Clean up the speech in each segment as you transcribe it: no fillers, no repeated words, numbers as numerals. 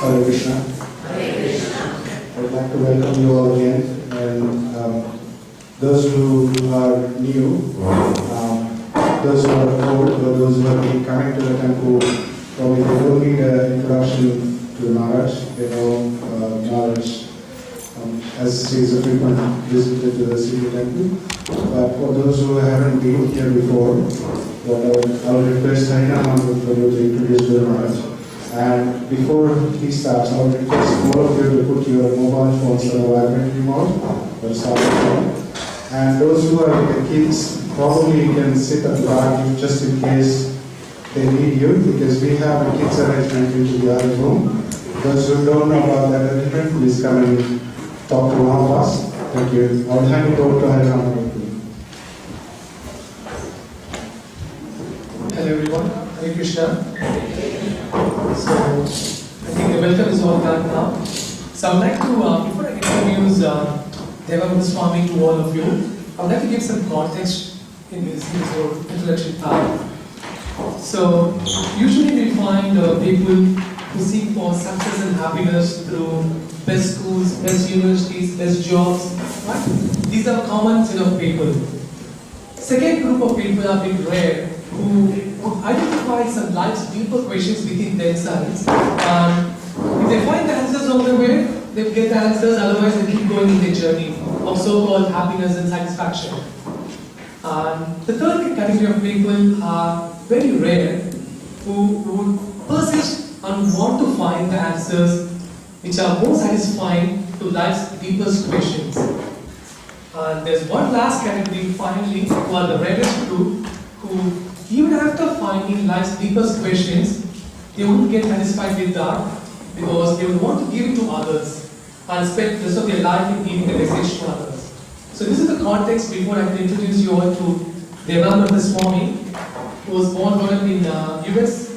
Hare Krishna. I'd like to welcome you all again, and those who are new, those who are old, or those who have been coming to the temple, probably they don't need an introduction to the Maharaj. They know Maharaj as he is a frequent visitor to the city temple. But for those who haven't been here before, I would request Harinam for you to introduce the Maharaj. And before he starts, I would request all of you to put your mobile phones on the vibratory mode or silent mode. And those who are with the kids, probably you can sit at the back just in case they need you, because we have a kids arrangement into the other room. Those who don't know about that arrangement, please come and talk to one of us. Thank you. I will hand it over to Harinam. Hello everyone, Hare Krishna. So, I think the welcome is all done now. So, I would like to, before I introduce Devamrita Swami to all of you, I would like to give some context in this introduction part. So, usually we find people who seek for success and happiness through best schools, best universities, best jobs. Right? These are common set of people. Second group of people are a bit rare, who identify some life's deeper questions within themselves. If they find the answers on the way, they get the answers, otherwise they keep going in their journey of so-called happiness and satisfaction. The third category of people are very rare, who would persist and want to find the answers which are more satisfying to life's deepest questions. And there's one last category finally, who are the rarest group, who even after finding life's deepest questions, they wouldn't get satisfied with that, because they would want to give it to others and spend the rest of their life in giving the message to others. So this is the context before I can introduce you all to Devamrita Swami, who was born and brought up in US,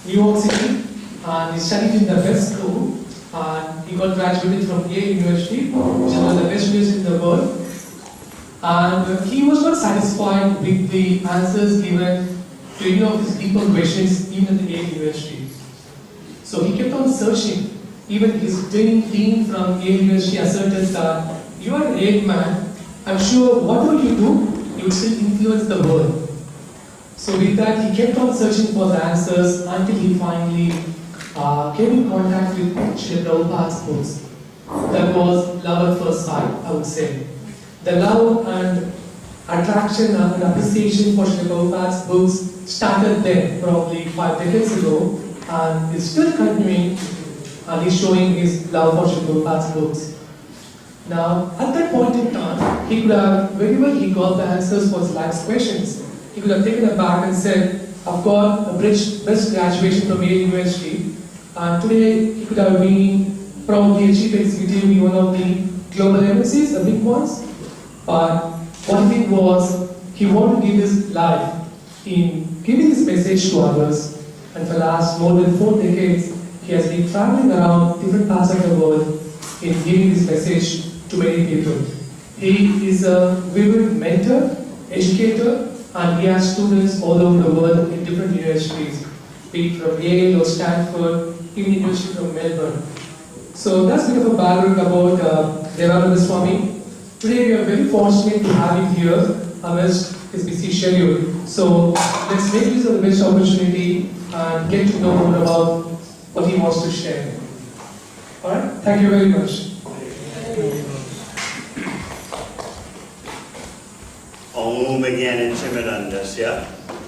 New York City, and he studied in the best school, and he got graduated from Yale University, which is one of the best universities in the world. And he was not satisfied with the answers given to any of his deeper questions, even at the Yale University. So he kept on searching. Even his dean from Yale University asserted that you are an Yale man, I'm sure whatever you do, you will still influence the world. So with that, he kept on searching for the answers until he finally came in contact with Srila Prabhupada's books. That was love at first sight, I would say. The love and attraction and appreciation for Srila Prabhupada's books started then, probably 5 decades ago, and is still continuing, and he's showing his love for Srila Prabhupada's books. Now, at that point in time, he could have, very well he got the answers for his life's questions. He could have taken it back and said, I've got a best graduation from Yale University, and today he could have been probably a chief executive in one of the global MNCs, the big ones. But what he did was, he wanted to give his life in giving this message to others, and for the last more than 4 decades, he has been traveling around different parts of the world in giving this message to many people. He is a vivid mentor, educator, and he has students all over the world in different universities, be it from Yale or Stanford, even university from Melbourne. So that's a bit of a background about Devamrita Swami. Today we are very fortunate to have him here amidst his busy schedule. So let's make use of the best opportunity and get to know more about what he wants to share. Alright, thank you very much. Om Gyananjana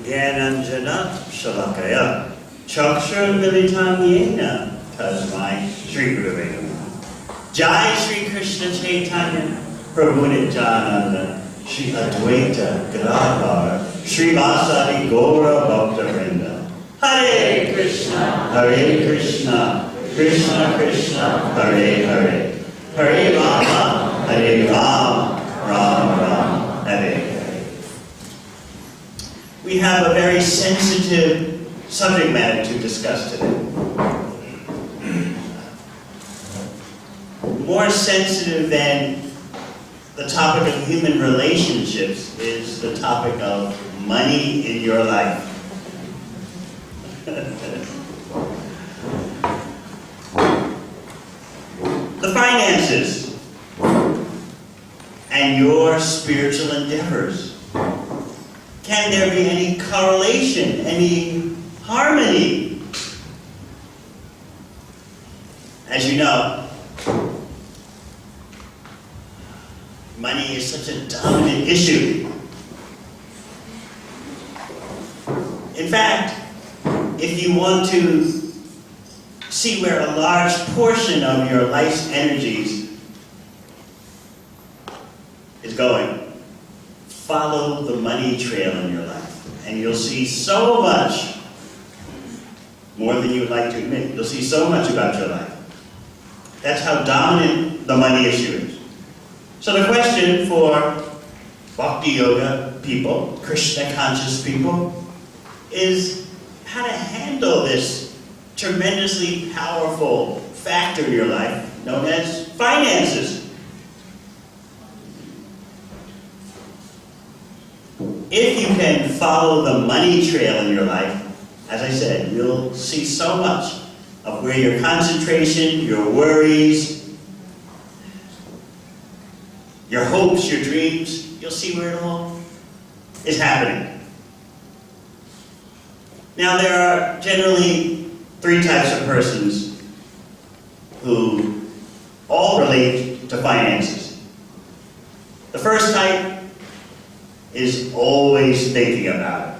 Gyananjana Shalakaya Chakshur Militam Yena Tasmai Shri Gurave Namaha. Jai Shri Krishna Chaitanya Prabhu Nityananda Shri Advaita Gadadhar Shri Vasadi Gaura Bhakta Vrinda. Hare Krishna, Krishna Krishna, Hare Hare, Hare Rama, Hare Rama, Rama Rama, Hare Hare. We have a very sensitive subject matter to discuss today. More sensitive than the topic of human relationships is the topic of money in your life. the finances, and your spiritual endeavors? Can there be any correlation, any harmony? As you know, money is such a dominant issue. In fact, if you want to see where a large portion of your life's energies is going, follow the money trail in your life, and you'll see so much, more than you would like to admit. You'll see so much about your life. That's how dominant the money issue is. So the question for Bhakti Yoga people, Krishna conscious people, is how to handle this tremendously powerful factor in your life known as finances. If you can follow the money trail in your life, as I said, you'll see so much of where your concentration, your worries, your hopes, your dreams, you'll see where it all is happening. Now, there are generally three types of persons who all relate to finances. The first type is always thinking about it.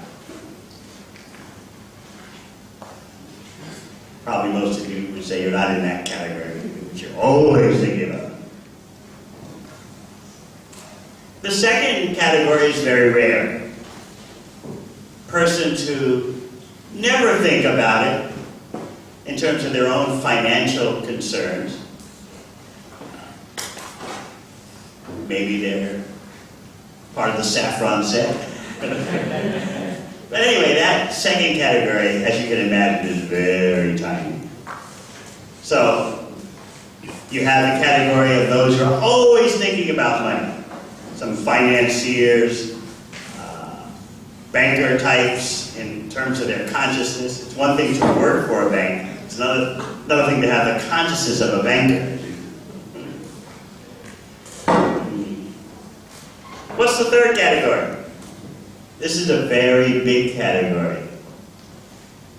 Probably most of you would say you're not in that category, but you're always thinking about it. The second category is very rare. Persons who never think about it in terms of their own financial concerns. Maybe they're part of the saffron set. But anyway, that second category, as you can imagine, is very tiny. So, you have the category of those who are always thinking about money. Some financiers, banker types in terms of their consciousness. It's one thing to work for a bank. It's another thing to have the consciousness of a banker. What's the third category? This is a very big category.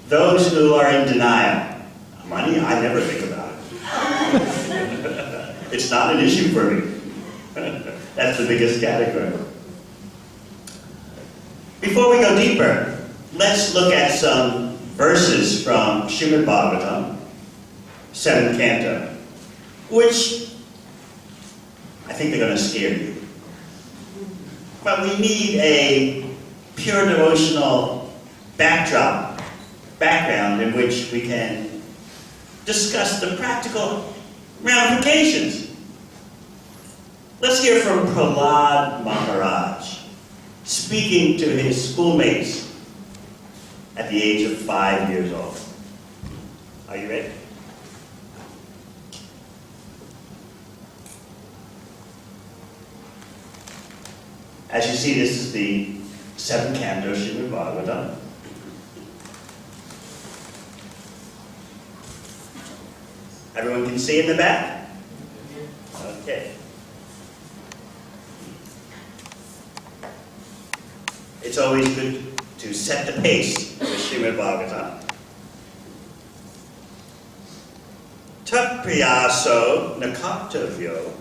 Those who are in denial. Money, I never think about it. It's not an issue for me. That's the biggest category. Before we go deeper, let's look at some verses from Srimad Bhagavatam, 7th canto, which I think they're going to scare you. But we need a pure devotional background in which we can discuss the practical ramifications. Let's hear from Prahlad Maharaj, speaking to his schoolmates at the age of 5 years old. Are you ready? As you see, this is the 7th canto, Srimad Bhagavatam. Everyone can see in the back? Okay. It's always good to set the pace with Srimad Bhagavatam. Tat priyaso nakaptavyo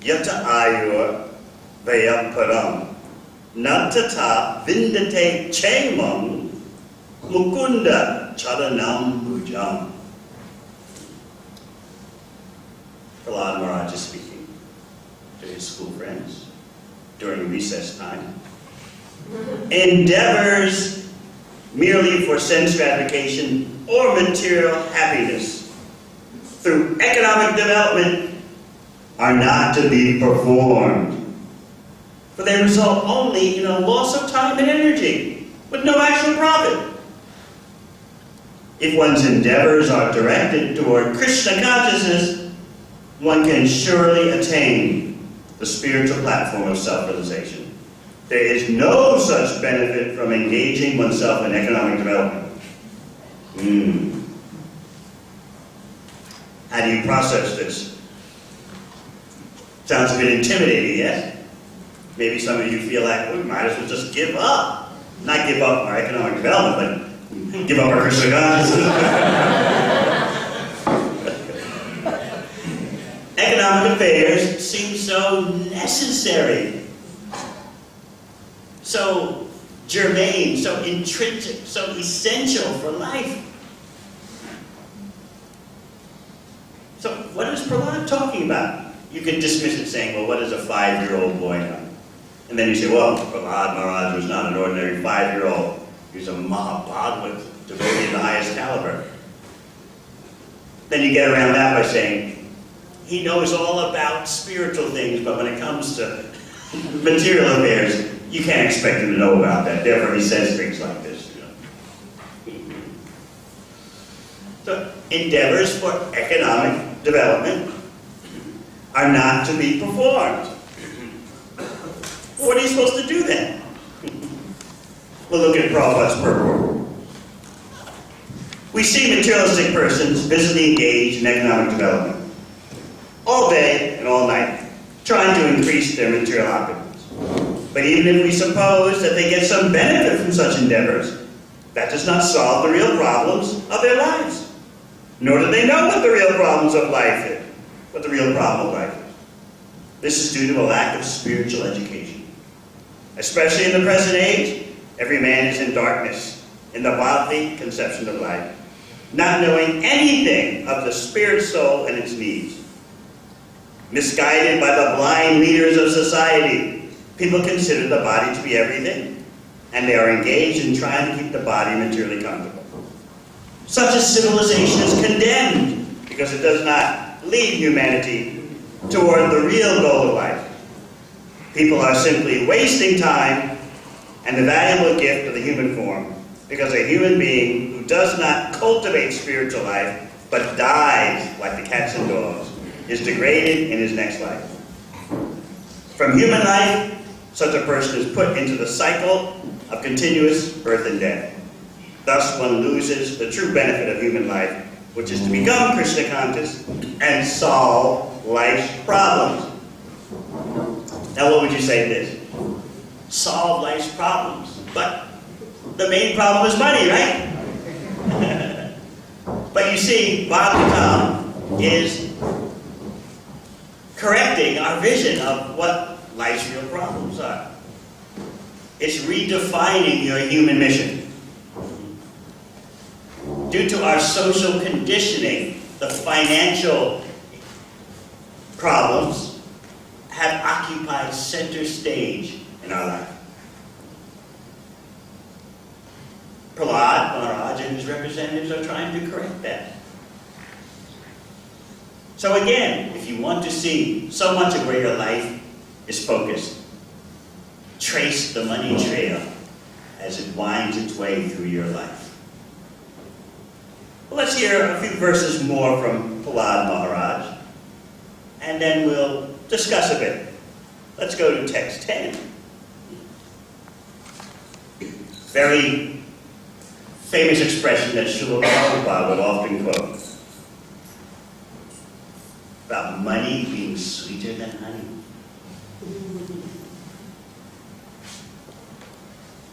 yata ayur vayam param natata vindate chemam mukunda charanam bhujam. Prahlad Maharaj is speaking to his school friends during recess time. Endeavors merely for sense gratification or material happiness through economic development are not to be performed, for they result only in a loss of time and energy with no actual profit. If one's endeavors are directed toward Krishna consciousness, one can surely attain the spiritual platform of self-realization. There is no such benefit from engaging oneself in economic development. How do you process this? Sounds a bit intimidating, yes? Maybe some of you feel like, we might as well just give up. Not give up our economic development, but give up our Krishna consciousness. Economic affairs seem so necessary, so germane, so intrinsic, so essential for life. So what is Prahlad talking about? You could dismiss it saying, well, what does a 5-year-old boy know? And then you say, well, Prahlad Maharaj was not an ordinary 5-year-old. He was a Mahabhagavad, devotee of the highest caliber. Then you get around that by saying, he knows all about spiritual things, but when it comes to material affairs, you can't expect him to know about that. Therefore, he says things like this. So, endeavors for economic development are not to be performed. What are you supposed to do then? We'll look at Prabhupada's purport. We see materialistic persons busily engaged in economic development all day and all night, trying to increase their material opulence. But even if we suppose that they get some benefit from such endeavors, that does not solve the real problems of their lives. Nor do they know what the real problems of life is, what the real problem of life is. This is due to a lack of spiritual education. Especially in the present age, every man is in darkness, in the bodily conception of life, not knowing anything of the spirit soul and its needs. Misguided by the blind leaders of society, people consider the body to be everything, and they are engaged in trying to keep the body materially comfortable. Such a civilization is condemned because it does not lead humanity toward the real goal of life. People are simply wasting time and the valuable gift of the human form because a human being who does not cultivate spiritual life but dies like the cats and dogs is degraded in his next life. From human life, such a person is put into the cycle of continuous birth and death. Thus one loses the true benefit of human life, which is to become Krishna conscious and solve life's problems. Now what would you say to this? Solve life's problems. But the main problem is money, right? But you see, Bhagavatam is correcting our vision of what life's real problems are. It's redefining your human mission. Due to our social conditioning, the financial problems have occupied center stage in our life. Prahlad Maharaj and his representatives are trying to correct that. So again, if you want to see so much of where your life is focused, trace the money trail as it winds its way through your life. Well, let's hear a few verses more from Prahlad Maharaj, and then we'll discuss a bit. Let's go to text 10. Very famous expression that Srila Prabhupada would often quote about money being sweeter than honey.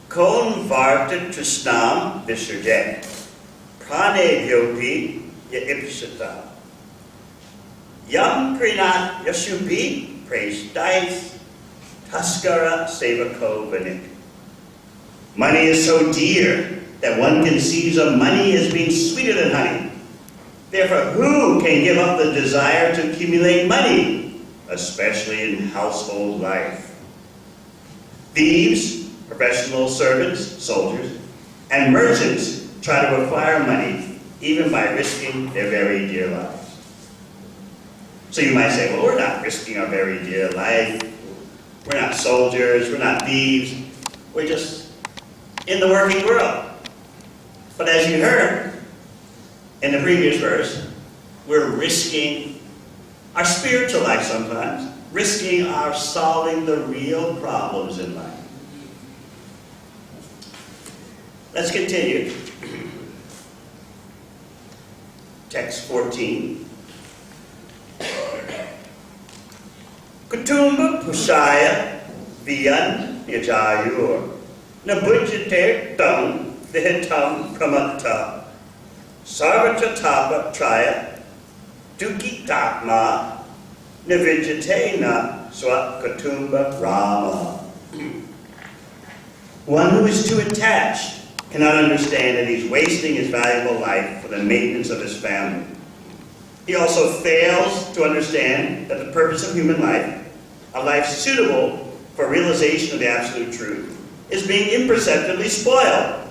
Kon varta trishnam visarjat prane vyopi yaipsata yam prinat yashubi praistais taskara sevako vanik. Money is so dear that one conceives of money as being sweeter than honey. Therefore, who can give up the desire to accumulate money, especially in household life? Thieves, professional servants, soldiers, and merchants try to acquire money even by risking their very dear lives. So you might say, well, we're not risking our very dear life. We're not soldiers, we're not thieves. We're just in the working world. But as you heard in the previous verse, we're risking our spiritual life sometimes, risking our solving the real problems in life. Let's continue. Text 14. Kutumba Pushaya Viyan Yajayur Nabujate Dum Vihitam Pramata Sarvatatapa Traya Dukitatma Navijatena Swat Kutumba Rama. One who is too attached cannot understand that he's wasting his valuable life for the maintenance of his family. He also fails to understand that the purpose of human life, a life suitable for realization of the absolute truth, is being imperceptibly spoiled.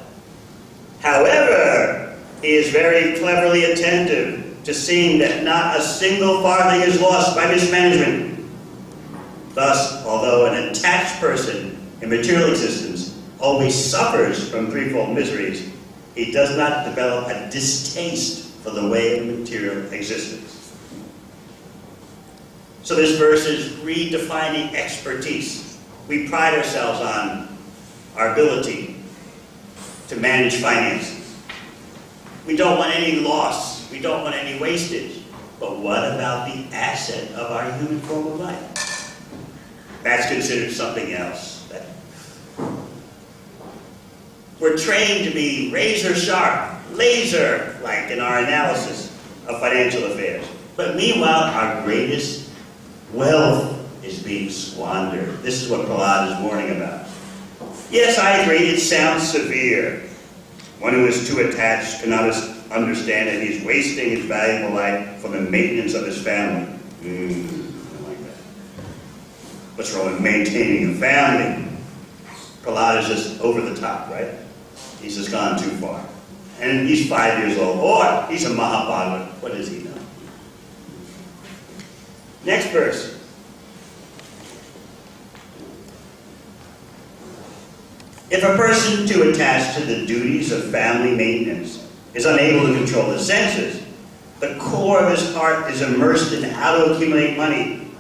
However, he is very cleverly attentive to seeing that not a single farthing is lost by mismanagement. Thus, although an attached person in material existence always suffers from threefold miseries, he does not develop a distaste for the way of material existence. So this verse is redefining expertise. We pride ourselves on our ability to manage finances. We don't want any loss. We don't want any wastage. But what about the asset of our human form of life? That's considered something else. We're trained to be razor sharp, laser-like in our analysis of financial affairs. But meanwhile, our greatest wealth is being squandered. This is what Prahlad is warning about. Yes, I agree, it sounds severe. One who is too attached cannot understand that he's wasting his valuable life for the maintenance of his family. I don't like that. What's wrong with maintaining a family? Prahlad is just over the top, right? He's just gone too far. And he's 5 years old. Or he's a Mahabharata. What does he know? Next verse. If a person too attached to the duties of family maintenance is unable to control his senses, the core of his heart is immersed in how to accumulate money.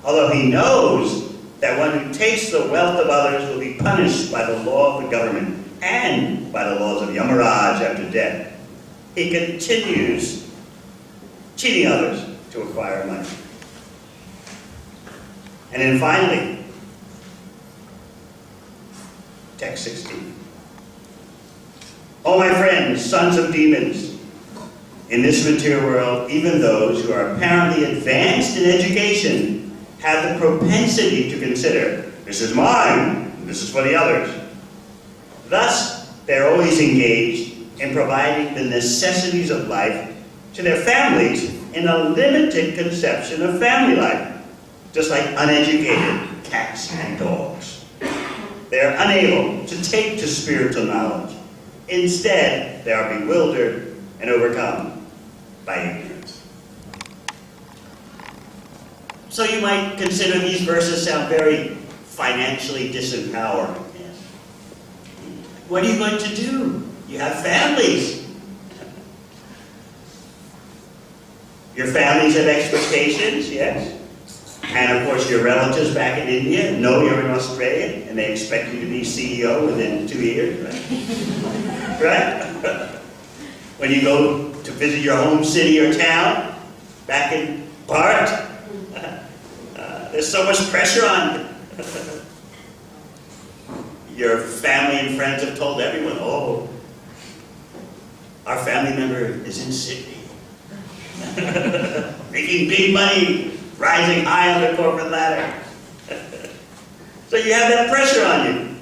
Although he knows that one who takes the wealth of others will be punished by the law of the government and by the laws of Yamaraj after death, he continues cheating others to acquire money. And then finally, text 16. Oh, my friends, sons of demons, in this material world, even those who are apparently advanced in education have the propensity to consider, this is mine, this is for the others. Thus, they're always engaged in providing the necessities of life to their families in a limited conception of family life, just like uneducated cats and dogs. They're unable to take to spiritual knowledge. Instead, they are bewildered and overcome by ignorance. So you might consider these verses sound very financially disempowering. What are you going to do? You have families. Your families have expectations, yes. And of course your relatives back in India know you're in Australia and they expect you to be CEO within 2 years, right? Right? When you go to visit your home city or town back in Bharat, there's so much pressure on you. Your family and friends have told everyone, oh, our family member is in Sydney. Making big money, rising high on the corporate ladder. So you have that pressure on you.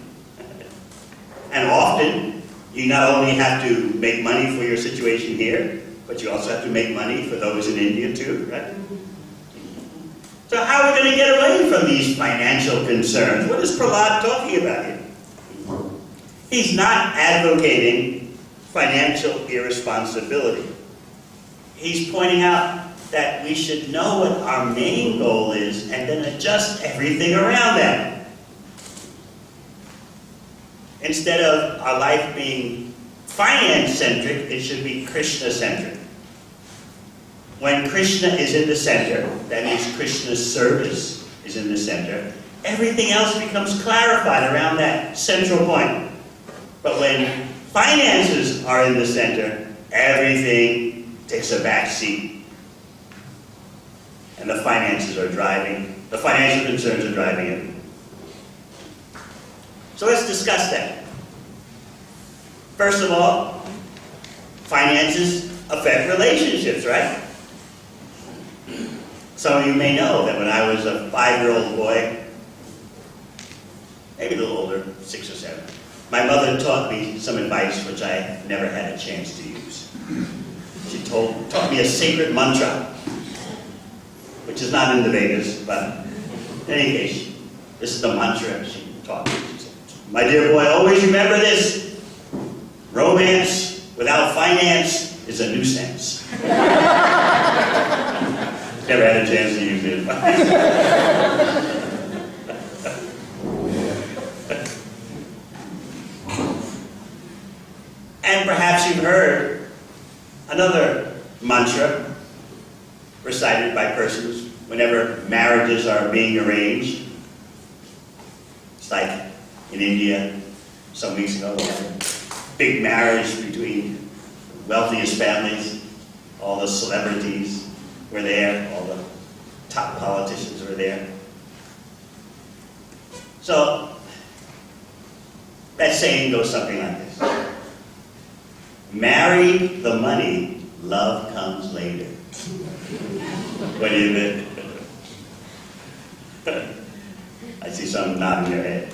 And often, you not only have to make money for your situation here, but you also have to make money for those in India too, right? So how are we going to get away from these financial concerns? What is Prahlad talking about here? He's not advocating financial irresponsibility. He's pointing out that we should know what our main goal is and then adjust everything around that. Instead of our life being finance-centric, it should be Krishna-centric. When Krishna is in the center, that means Krishna's service is in the center, everything else becomes clarified around that central point. But when finances are in the center, everything takes a back seat. And the finances are driving The financial concerns are driving it. So let's discuss that. First of all, finances affect relationships, right? Some of you may know that when I was a 5-year-old boy, maybe a little older, 6 or 7, my mother taught me some advice which I never had a chance to use. She taught me a sacred mantra, which is not in the Vedas, but in any case, this is the mantra she taught me. She said, "My dear boy, always remember this. Romance without finance is a nuisance." Never had a chance to use the advice. And perhaps you've heard another mantra recited by persons whenever marriages are being arranged. It's like in India some weeks ago, we had a big marriage between the wealthiest families. All the celebrities were there, all the top politicians were there. So that saying goes something like this: marry the money, love comes later. What do you think? I see some nodding their head.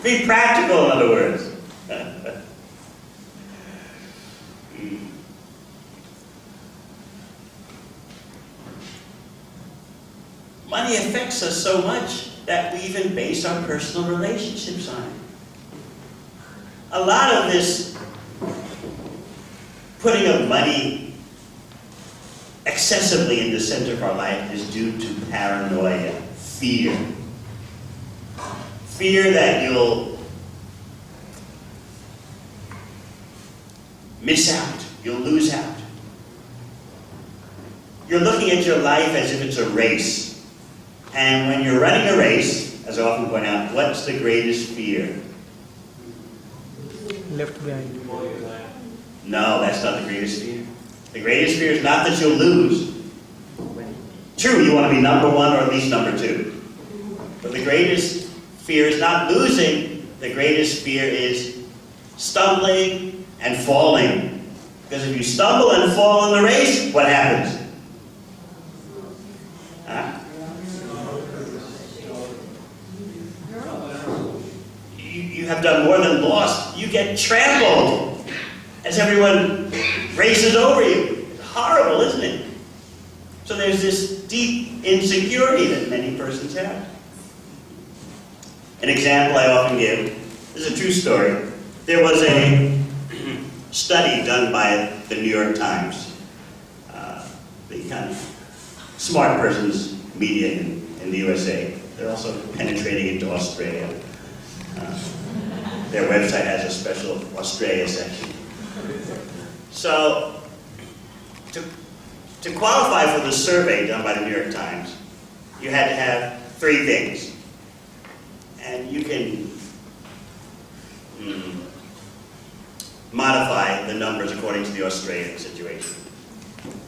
Be practical, in other words. Money affects us so much that we even base our personal relationships on it. A lot of this putting of money excessively in the center of our life is due to paranoia, fear. Fear that you'll miss out, you'll lose out. You're looking at your life as if it's a race. And when you're running a race, as I often point out, what's the greatest fear? Left behind. No, that's not the greatest fear. The greatest fear is not that you'll lose. True, you want to be number 1 or at least number 2. But the greatest fear is not losing. The greatest fear is stumbling and falling. Because if you stumble and fall in the race, what happens? Huh? You have done more than lost. You get trampled as everyone races over you. It's horrible, isn't it? So there's this deep insecurity that many persons have. An example I often give is a true story. There was a study done by the New York Times, the kind of smart person's media in the USA. They're also penetrating into Australia. Their website has a special Australia section. So, to qualify for the survey done by the New York Times, you had to have 3 things. And you can modify the numbers according to the Australian situation.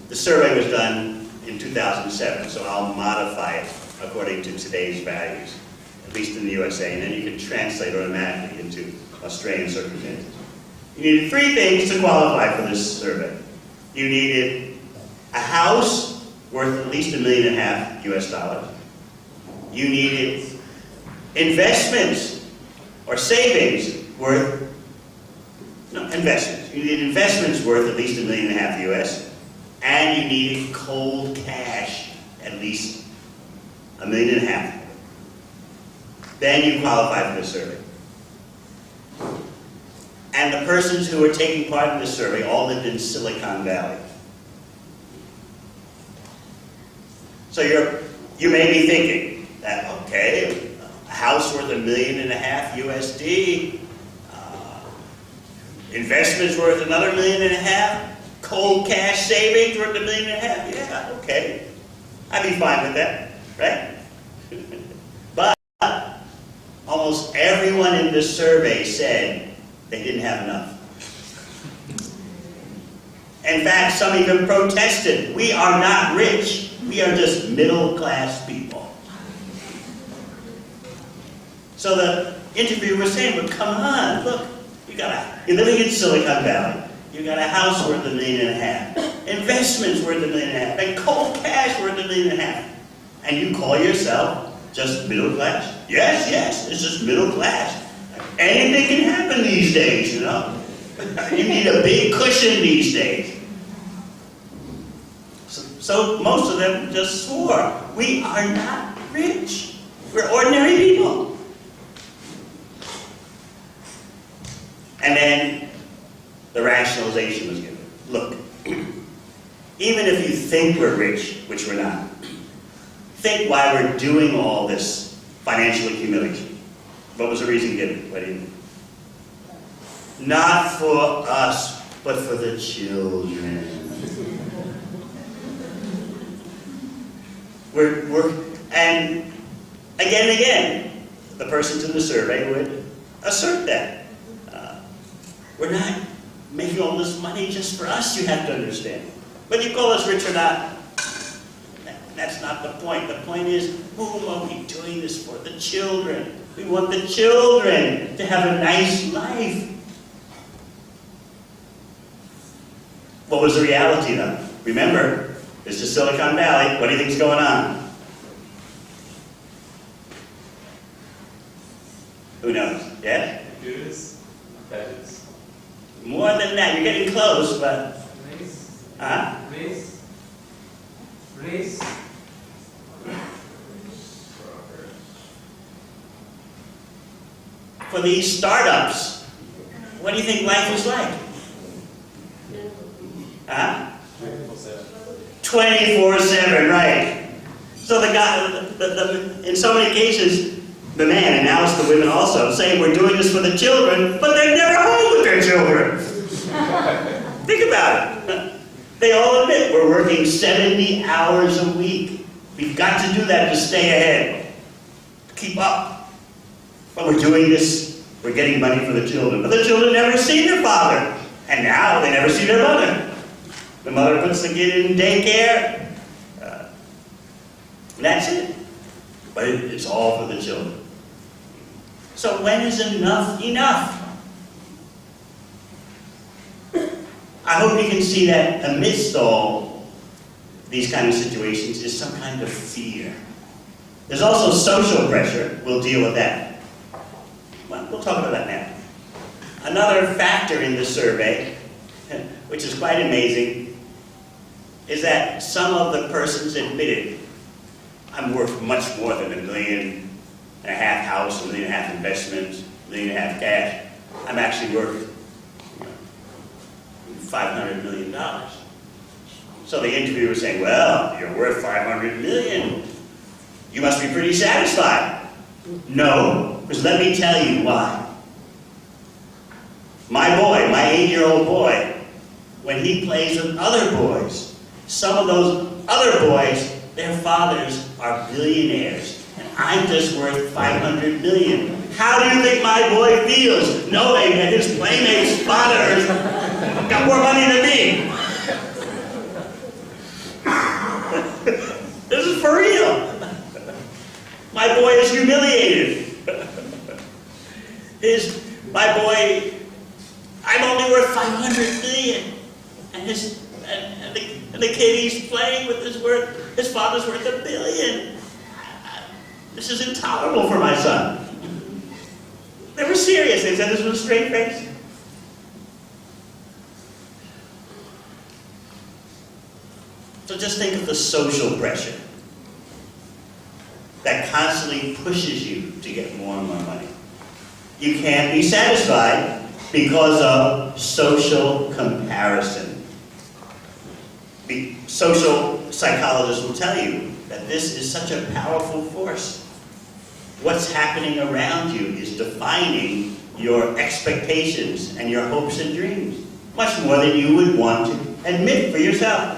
The survey was done in 2007, so I'll modify it according to today's values, at least in the USA, and then you can translate automatically into Australian circumstances. You needed 3 things to qualify for this survey. You needed a house worth at least $1.5 million US. You needed investments or savings worth, investments. You needed investments worth at least $1.5 million US, and you needed cold cash at least $1.5 million. Then you qualify for the survey. And the persons who were taking part in the survey all lived in Silicon Valley. So you may be thinking that, okay, a house worth $1.5 million USD, investments worth another $1.5 million, cold cash savings worth $1.5 million. Yeah, okay. I'd be fine with that, right? But almost everyone in the survey said they didn't have enough. In fact, some even protested, "We are not rich. We are just middle-class people. So the interviewer was saying, well, come on, look, you're living in Silicon Valley. You got a house worth $1.5 million, investments worth $1.5 million, and cold cash worth $1.5 million. And you call yourself just middle class? Yes, it's just middle class. Anything can happen these days, you know. You need a big cushion these days. So most of them just swore, we are not rich. We're ordinary people. And then the rationalization was given. Look, even if you think we're rich, which we're not, think why we're doing all this financial accumulation. What was the reason given? What do you mean? Not for us, but for the children. And again, the persons in the survey would assert that. We're not making all this money just for us, you have to understand. Whether you call us rich or not, that's not the point. The point is, whom are we doing this for? The children. We want the children to have a nice life. What was the reality though? Remember, this is Silicon Valley. What do you think's going on? Who knows? Yeah? Computers, gadgets. More than that. You're getting close, but... Race. Huh? Race. For these startups, what do you think life is like? Huh? 24/7, right. So the guy, in so many cases, the man, and now it's the women also, saying we're doing this for the children, but they're never home with their children. Think about it. They all admit we're working 70 hours a week. We've got to do that to stay ahead, to keep up. But we're doing this, we're getting money for the children. But the children never see their father. And now they never see their mother. The mother puts the kid in daycare. And that's it. But it's all for the children. So when is enough enough? I hope you can see that amidst all these kind of situations is some kind of fear. There's also social pressure. We'll deal with that. Well, we'll talk about that now. Another factor in the survey, which is quite amazing, is that some of the persons admitted, I'm worth much more than $1.5 million house, $1.5 million investments, $1.5 million cash. I'm actually worth $500 million. So the interviewer was saying, well, you're worth $500 million. You must be pretty satisfied. No, because let me tell you why. My boy, my 8-year-old boy, when he plays with other boys, some of those other boys, their fathers are billionaires, and I'm just worth $500 million. How do you think my boy feels knowing that his playmates' fathers got more money than me? This is for real. My boy is humiliated. My boy, I'm only worth $500 million, and the kid he's playing with his father's worth $1 billion. This is intolerable for my son. They were serious. They said this with a straight face. So just think of the social pressure that constantly pushes you to get more and more money. You can't be satisfied because of social comparison. The social psychologists will tell you that this is such a powerful force. What's happening around you is defining your expectations and your hopes and dreams, much more than you would want to admit for yourself.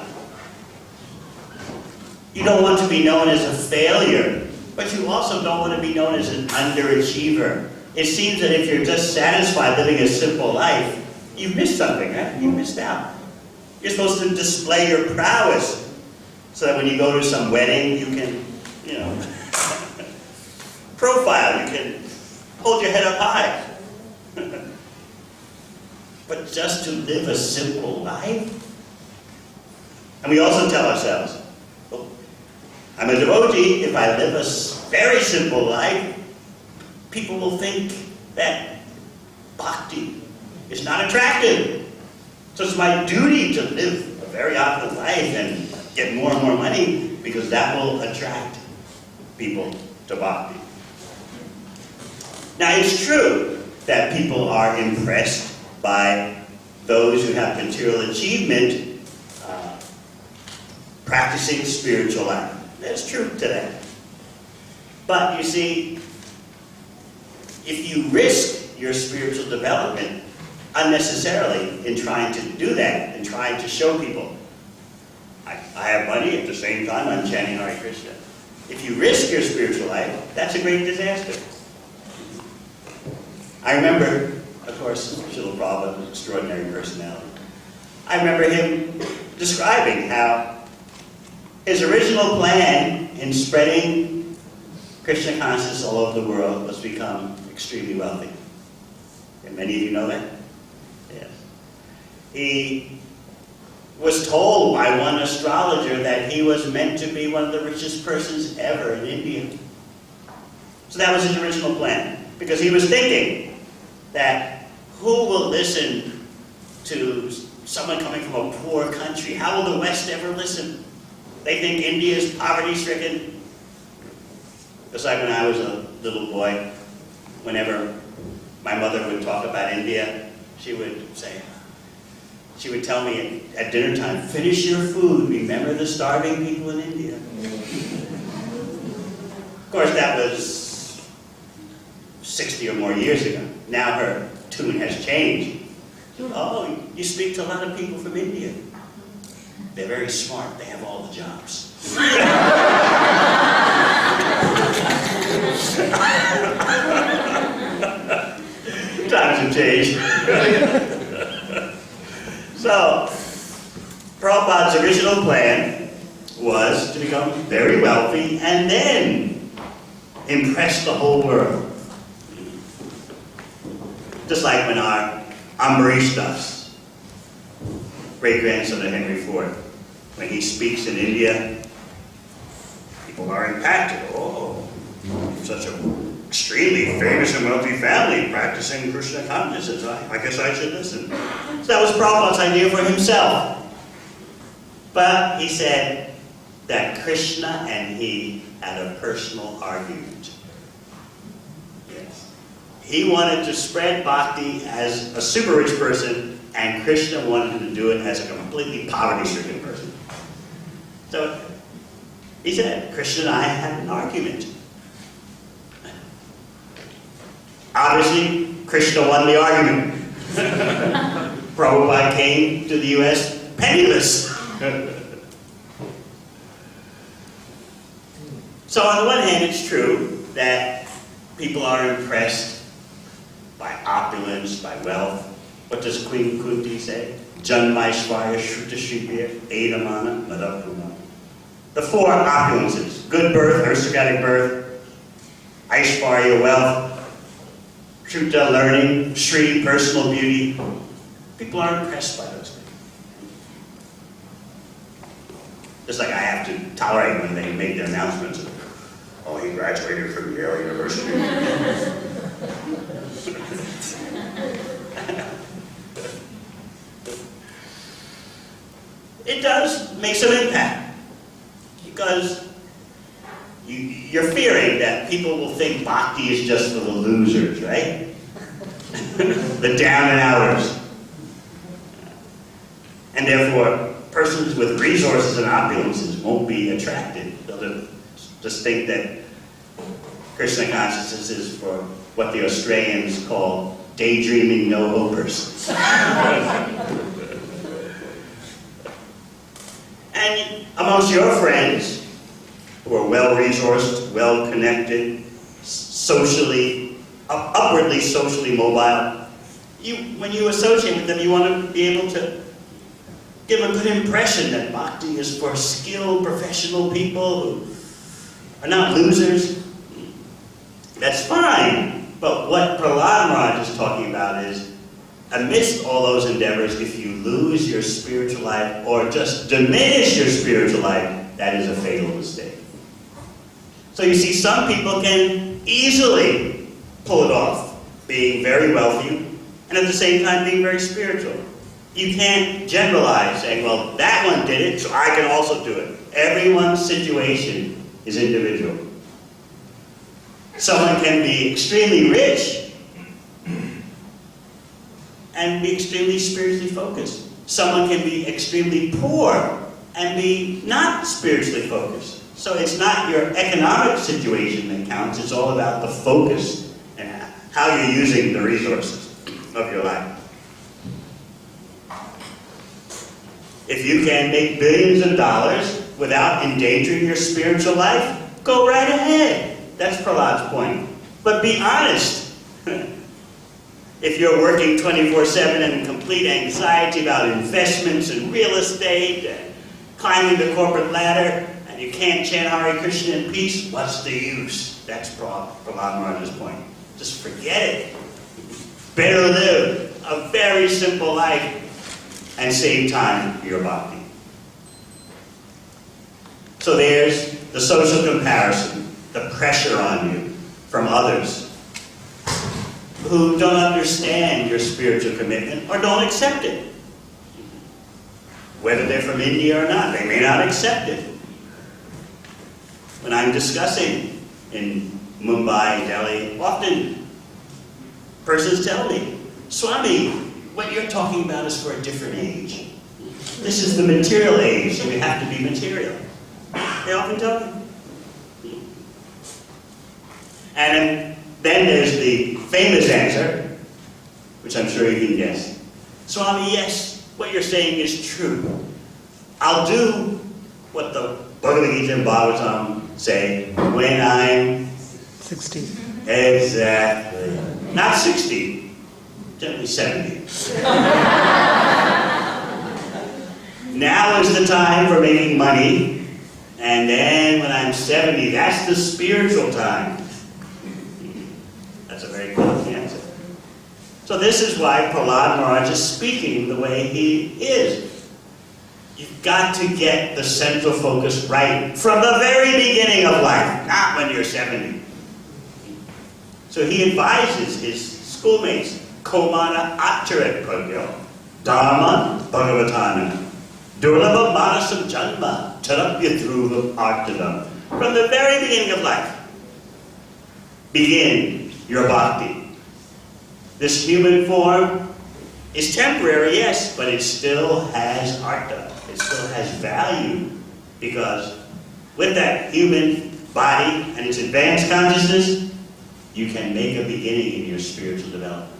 You don't want to be known as a failure, but you also don't want to be known as an underachiever. It seems that if you're just satisfied living a simple life, you've missed something, right? You missed out. You're supposed to display your prowess. So that when you go to some wedding, you can, profile, you can hold your head up high. But just to live a simple life? And we also tell ourselves, well, I'm a devotee. If I live a very simple life, people will think that bhakti is not attractive. So it's my duty to live a very opulent life and get more and more money because that will attract people to bhakti. Now it's true that people are impressed by those who have material achievement practicing spiritual life. That's true today. But you see, if you risk your spiritual development unnecessarily in trying to do that, in trying to show people, I have money, at the same time I'm chanting Hare Krishna. If you risk your spiritual life, that's a great disaster. I remember, of course, Srila Prabhupada's extraordinary personality. I remember him describing how his original plan in spreading Krishna consciousness all over the world was to become extremely wealthy. And many of you know that? Yes. He was told by one astrologer that he was meant to be one of the richest persons ever in India. So that was his original plan. Because he was thinking that who will listen to someone coming from a poor country? How will the West ever listen? They think India is poverty-stricken. Just like when I was a little boy, whenever my mother would talk about India, she would tell me at dinner time, finish your food, remember the starving people in India. Of course, that was 60 or more years ago. Now her tune has changed. Oh, you speak to a lot of people from India. They're very smart. They have all the jobs. Times have changed. So, Prabhupada's original plan was to become very wealthy and then impress the whole world. Just like when our Ambarish Das, great-grandson of Henry IV, when he speaks in India, people are impacted. Oh, such an extremely famous and wealthy family practicing Krishna consciousness. I guess I should listen. So that was Prabhupada's idea for himself. But he said that Krishna and he had a personal argument. Yes. He wanted to spread bhakti as a super rich person, and Krishna wanted him to do it as a completely poverty-stricken person. So he said, Krishna and I had an argument. Obviously, Krishna won the argument. Prabhupada came to the U.S. penniless. So on the one hand, it's true that people are impressed by opulence, by wealth. What does Queen Kunti say? Janmaishvarya Shrutashibhya Edamana Madhapuma. The four opulences: good birth, aristocratic birth; Aishvarya, wealth; Shruta, learning; Shri, personal beauty. People are impressed by those things. Just like I have to tolerate when they make their announcements. Oh, he graduated from Yale University. It does make some impact, because you're fearing that people will think bhakti is just for the losers, right? The down and outers. And therefore, persons with resources and opulences won't be attracted. They'll just think that Krishna consciousness is for what the Australians call daydreaming no-hopers. And amongst your friends, who are well-resourced, well-connected, socially, upwardly socially mobile, when you associate with them, you want to be able to give a good impression that bhakti is for skilled professional people who are not losers. That's fine. But what Prahlad Maharaj is talking about is, amidst all those endeavors, if you lose your spiritual life or just diminish your spiritual life, that is a fatal mistake. So you see, some people can easily pull it off, being very wealthy and at the same time being very spiritual. You can't generalize saying, well, that one did it, so I can also do it. Everyone's situation is individual. Someone can be extremely rich and be extremely spiritually focused. Someone can be extremely poor and be not spiritually focused. So it's not your economic situation that counts, it's all about the focus and how you're using the resources of your life. If you can make billions of dollars without endangering your spiritual life, go right ahead. That's Prahlad's point. But be honest. If you're working 24/7 in complete anxiety about investments and real estate and climbing the corporate ladder, and you can't chant Hare Krishna in peace, what's the use? That's Prahlad Maharaj's point. Just forget it. Better live a very simple life and save time for your bhakti. So there's the social comparison, the pressure on you from others who don't understand your spiritual commitment or don't accept it. Whether they're from India or not, they may not accept it. When I'm discussing in Mumbai, Delhi, often persons tell me, Swami, what you're talking about is for a different age. This is the material age, so we have to be material. They often tell me. And then there's the famous answer, which I'm sure you can guess. Swami, yes, what you're saying is true. I'll do what the Bhagavad Gita and Bhagavatam say when I'm 60. Exactly. Not 60, generally 70. Now is the time for making money, and then when I'm 70, that's the spiritual time. That's a very cool answer. So this is why Prahlad Maharaj is speaking the way he is. You've got to get the central focus right from the very beginning of life, not when you're 70. So he advises his schoolmates, Komana Acharet Pragyo, Dharma Bhagavatana, Durlabha Manasam Janma, Tarapya Dhruva Artadam. From the very beginning of life, begin your bhakti. This human form is temporary, yes, but it still has artha. It still has value, because with that human body and its advanced consciousness, you can make a beginning in your spiritual development.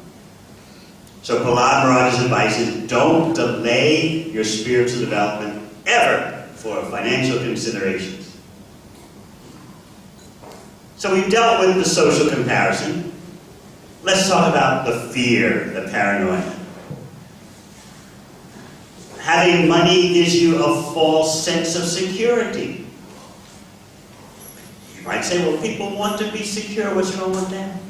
So Prahlad Maharaj's advice is, don't delay your spiritual development ever for financial considerations. So we've dealt with the social comparison. Let's talk about the fear, the paranoia. Having money gives you a false sense of security. You might say, well, people want to be secure. What's wrong with that?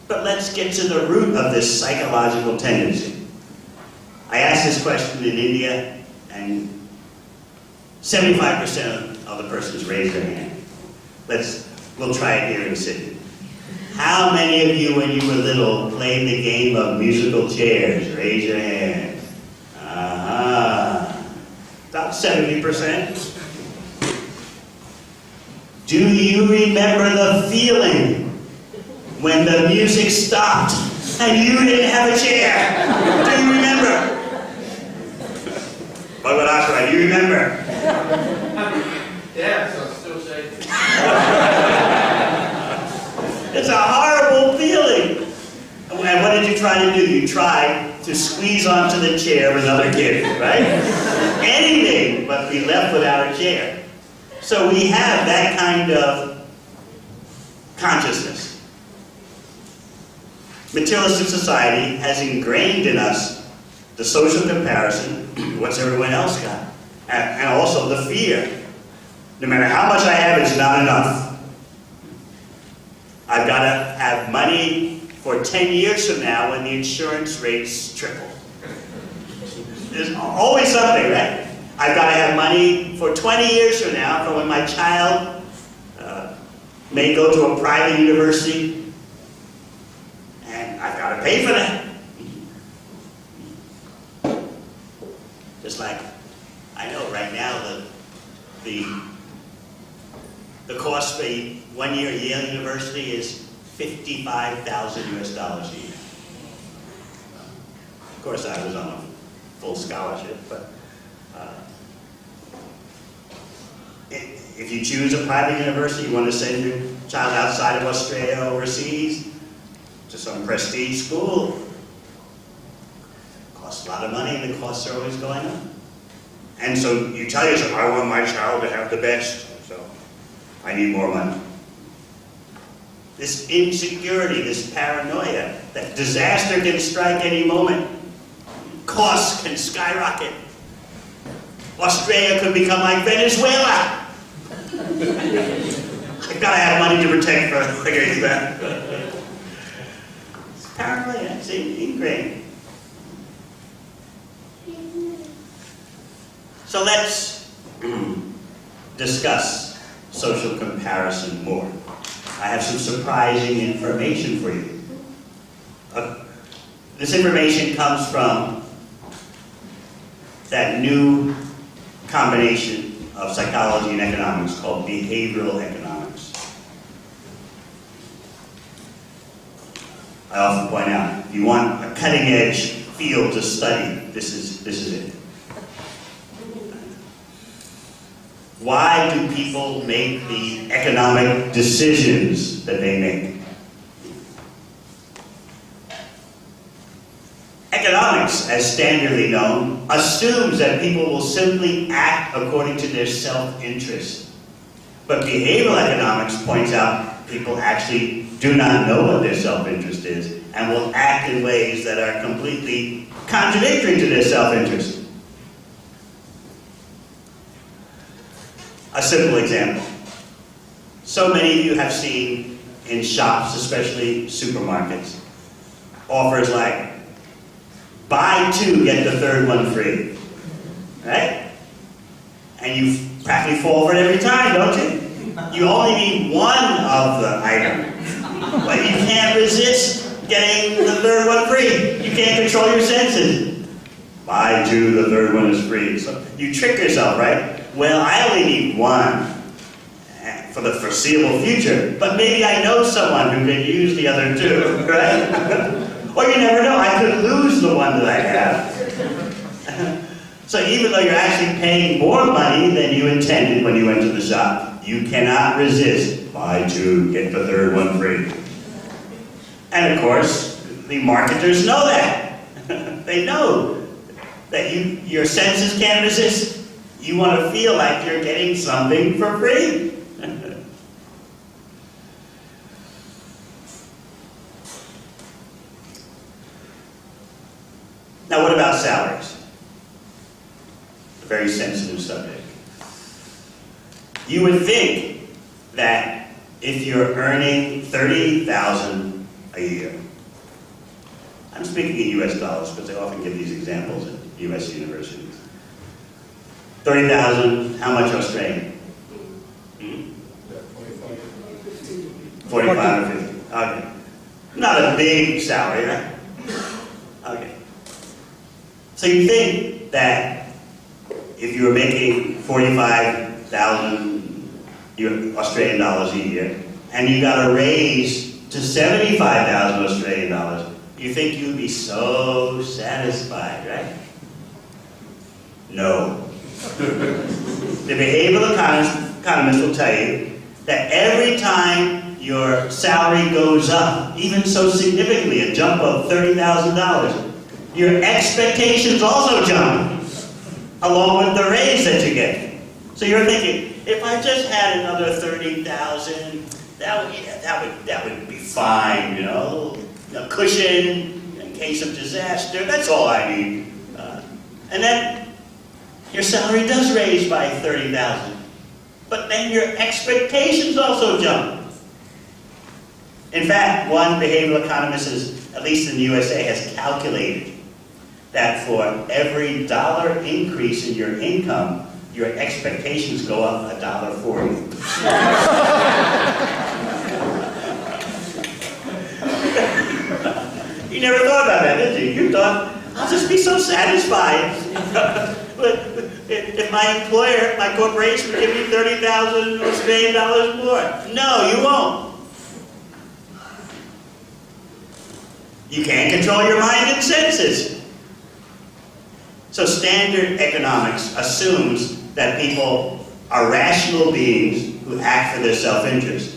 But let's get to the root of this psychological tendency. I asked this question in India, and 75% of the persons raised their hand. We'll try it here in Sydney. How many of you, when you were little, played the game of musical chairs? Raise your hand. About 70%. Do you remember the feeling when the music stopped and you didn't have a chair? Do you remember? Bhagavad, do you remember? Yeah, so I'm still shaking. It's a horrible feeling. And what did you try to do? You tried to squeeze onto the chair of another kid, right? Anything but be left without a chair. So we have that kind of consciousness. Materialistic society has ingrained in us the social comparison, what's everyone else got? And also the fear. No matter how much I have, it's not enough. I've got to have money for 10 years from now when the insurance rates triple. There's always something, right? I've got to have money for 20 years from now for when my child may go to a private university, and I've got to pay for that. Just like, I know right now the cost for a 1 year at Yale University is $55,000 US a year. Of course, I was on a full scholarship, but if you choose a private university, you want to send your child outside of Australia, overseas, to some prestige school, it costs a lot of money, and the costs are always going up. And so you tell yourself, I want my child to have the best, so I need more money. This insecurity, this paranoia, that disaster can strike any moment. Costs can skyrocket. Australia could become like Venezuela. I've got to have money to protect against that. It's paranoia, it's ingrained. So let's discuss social comparison more. I have some surprising information for you. This information comes from that new combination of psychology and economics called behavioral economics. I often point out, if you want a cutting-edge field to study, this is it. Why do people make the economic decisions that they make? Economics, as standardly known, assumes that people will simply act according to their self-interest. But behavioral economics points out people actually do not know what their self-interest is and will act in ways that are completely contradictory to their self-interest. A simple example. So many of you have seen in shops, especially supermarkets, offers like, buy two, get the third one free. Right? And you practically fall for it every time, don't you? You only need one of the item, but you can't resist getting the third one free. You can't control your senses. Buy two, the third one is free. So you trick yourself, right? Well, I only need one for the foreseeable future, but maybe I know someone who can use the other two, right? Or you never know, I could lose the one that I have. So even though you're actually paying more money than you intended when you went to the shop, you cannot resist, buy two, get the third one free. And of course, the marketers know that. They know that your senses can't resist. You want to feel like you're getting something for free. Now, what about salaries? A very sensitive subject. You would think that if you're earning $30,000 a year, I'm speaking in US dollars because they often give these examples at US universities. 30,000, how much Australian? 45 or 50. Okay. Not a big salary, right? Okay. So you think that if you were making 45,000 Australian dollars a year, and you got a raise to 75,000 Australian dollars, you think you'd be so satisfied, right? No. The behavioral economists will tell you that every time your salary goes up, even so significantly, a jump of $30,000, your expectations also jump, along with the raise that you get. So you're thinking, if I just had another 30,000, that would be fine, you know, a cushion in case of disaster. That's all I need. And then your salary does raise by $30,000. But then your expectations also jump. In fact, one behavioral economist, at least in the USA, has calculated that for every dollar increase in your income, your expectations go up $1.40. You never thought about that, did you? You thought, I'll just be so satisfied. If my employer, my corporation, would give me 30,000 Australian dollars more. No, you won't. You can't control your mind and senses. So standard economics assumes that people are rational beings who act for their self-interest.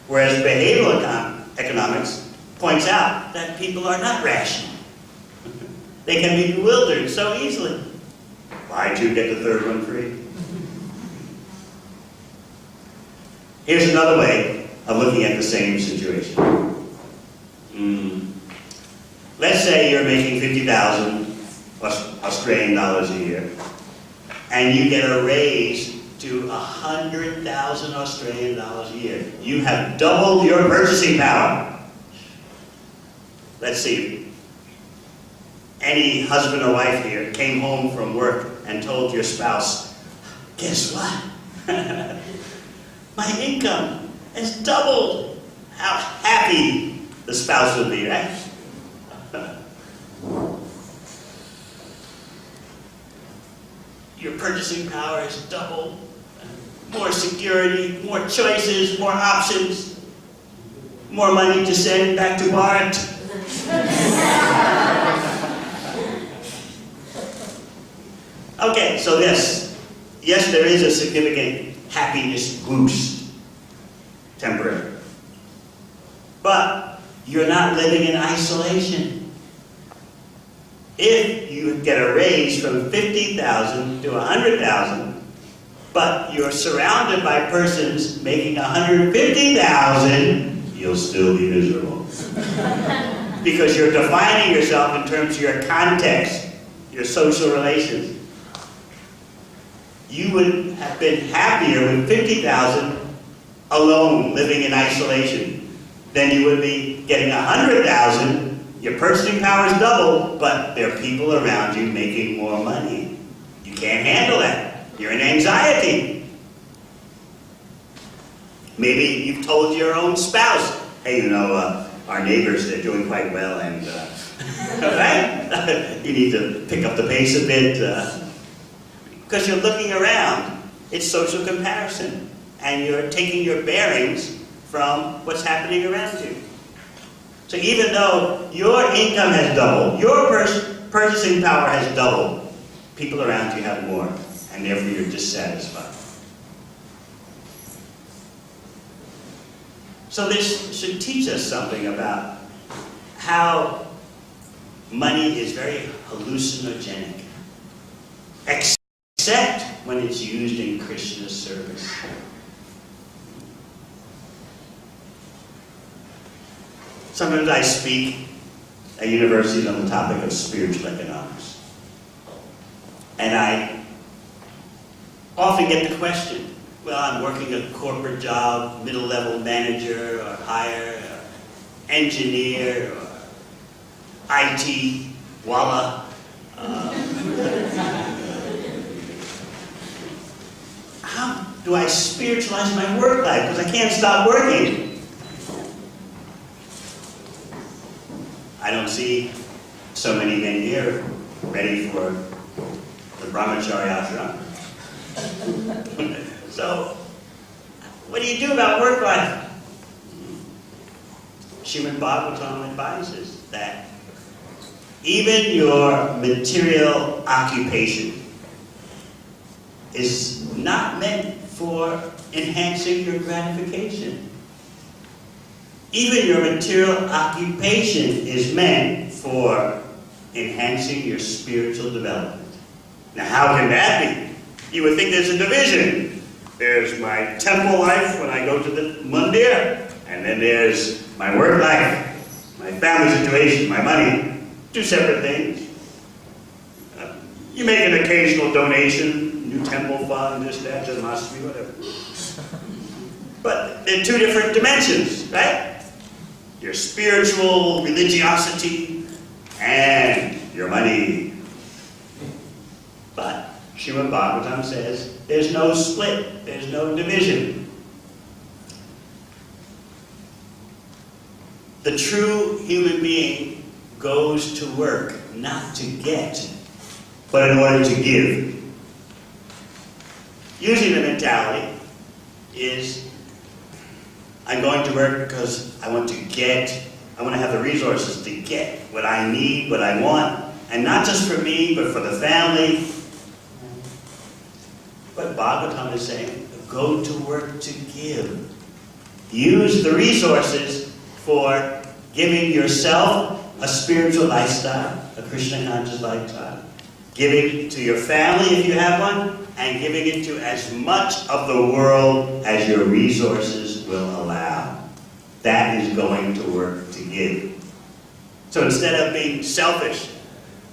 Whereas behavioral economics points out that people are not rational. They can be bewildered so easily. Why'd you get the third one free? Here's another way of looking at the same situation. Let's say you're making 50,000 Australian dollars a year, and you get a raise to 100,000 Australian dollars a year. You have doubled your purchasing power. Let's see. Any husband or wife here came home from work and told your spouse, guess what? My income has doubled. How happy the spouse would be, right? Your purchasing power has doubled. More security, more choices, more options, more money to send back to Bart. Okay, so yes, there is a significant happiness boost, temporary. But you're not living in isolation. If you get a raise from 50,000 to 100,000, but you're surrounded by persons making 150,000, you'll still be miserable. Because you're defining yourself in terms of your context, your social relations. You would have been happier with 50,000 alone, living in isolation, than you would be getting 100,000. Your purchasing power is double, but there are people around you making more money. You can't handle that. You're in anxiety. Maybe you've told your own spouse, hey, you know, our neighbors, they're doing quite well, and, right? You need to pick up the pace a bit, because you're looking around. It's social comparison, and you're taking your bearings from what's happening around you. So even though your income has doubled, your purchasing power has doubled, people around you have more, and therefore you're dissatisfied. So this should teach us something about how money is very hallucinogenic, except when it's used in Krishna's service. Sometimes I speak at universities on the topic of spiritual economics. And I often get the question, well, I'm working a corporate job, middle-level manager, or higher, or engineer, or IT, walla. How do I spiritualize my work life? Because I can't stop working. I don't see so many men here ready for the brahmachari ashram. So, what do you do about work life? Srimad Bhagavatam advises that even your material occupation is not meant for enhancing your gratification. Even your material occupation is meant for enhancing your spiritual development. Now, how can that be? You would think there's a division. There's my temple life when I go to the mandir, and then there's my work life, my family situation, my money. Two separate things. You make an occasional donation, new temple fund, this, that, Janmashtami, whatever. But they're two different dimensions, right? Your spiritual religiosity and your money. But Srimad Bhagavatam says there's no split, there's no division. The true human being goes to work not to get, but in order to give. Usually the mentality is, I'm going to work because I want to get, I want to have the resources to get what I need, what I want, and not just for me, but for the family. But Bhagavatam is saying, go to work to give. Use the resources for giving yourself a spiritual lifestyle, a Krishna conscious lifestyle. Giving to your family if you have one, and giving it to as much of the world as your resources will allow. That is going to work to give. So instead of being selfish,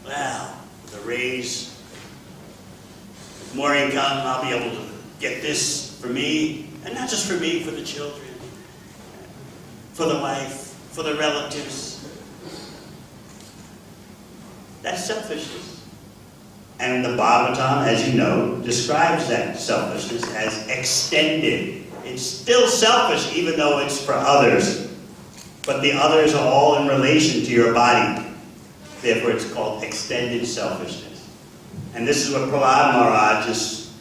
well, to raise more income, I'll be able to get this for me, and not just for me, for the children, for the wife, for the relatives. That's selfishness. And the Bhagavatam, as you know, describes that selfishness as extended. It's still selfish even though it's for others. But the others are all in relation to your body. Therefore it's called extended selfishness. And this is what Prahlad Maharaj is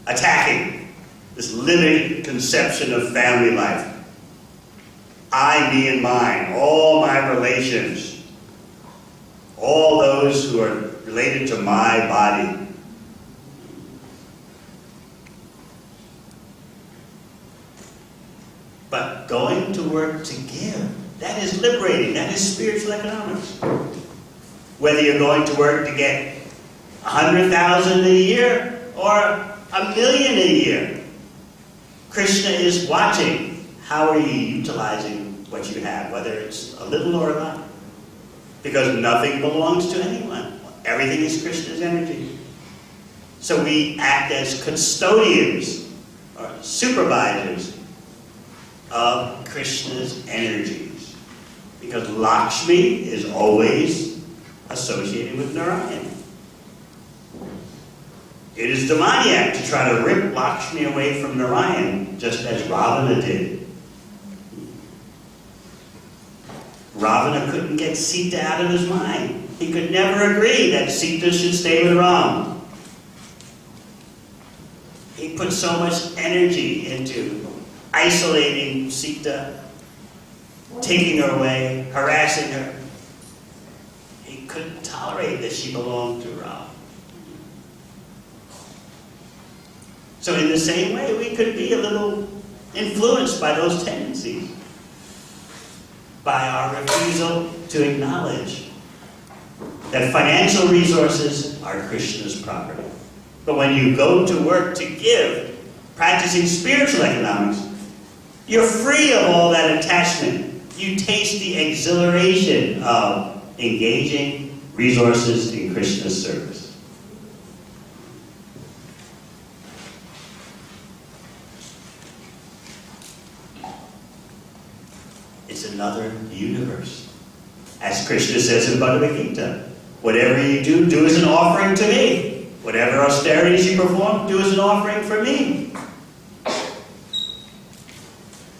attacking. This limited conception of family life. I, me, and mine, all my relations, all those who are related to my body. But going to work to give, that is liberating, that is spiritual economics. Whether you're going to work to get 100,000 a year or 1,000,000 a year, Krishna is watching. How are you utilizing what you have, whether it's a little or a lot? Because nothing belongs to anyone. Everything is Krishna's energy. So we act as custodians or supervisors of Krishna's energies. Because Lakshmi is always associated with Narayan. It is demoniac to try to rip Lakshmi away from Narayan, just as Ravana did. Ravana couldn't get Sita out of his mind. He could never agree that Sita should stay with Ram. He put so much energy into isolating Sita, taking her away, harassing her. He couldn't tolerate that she belonged to Ram. So in the same way, we could be a little influenced by those tendencies, by our refusal to acknowledge that financial resources are Krishna's property. But when you go to work to give, practicing spiritual economics, you're free of all that attachment. You taste the exhilaration of engaging resources in Krishna's service. It's another universe. As Krishna says in Bhagavad Gita, whatever you do, do as an offering to me. Whatever austerities you perform, do as an offering for me.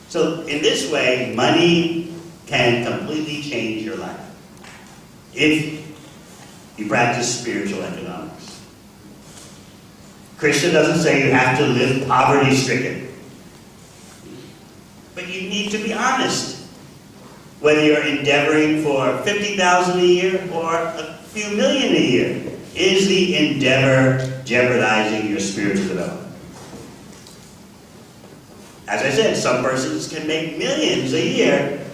So in this way, money can completely change your life if you practice spiritual economics. Krishna doesn't say you have to live poverty-stricken. But you need to be honest. Whether you're endeavoring for 50,000 a year or a few million a year, is the endeavor jeopardizing your spiritual development? As I said, some persons can make millions a year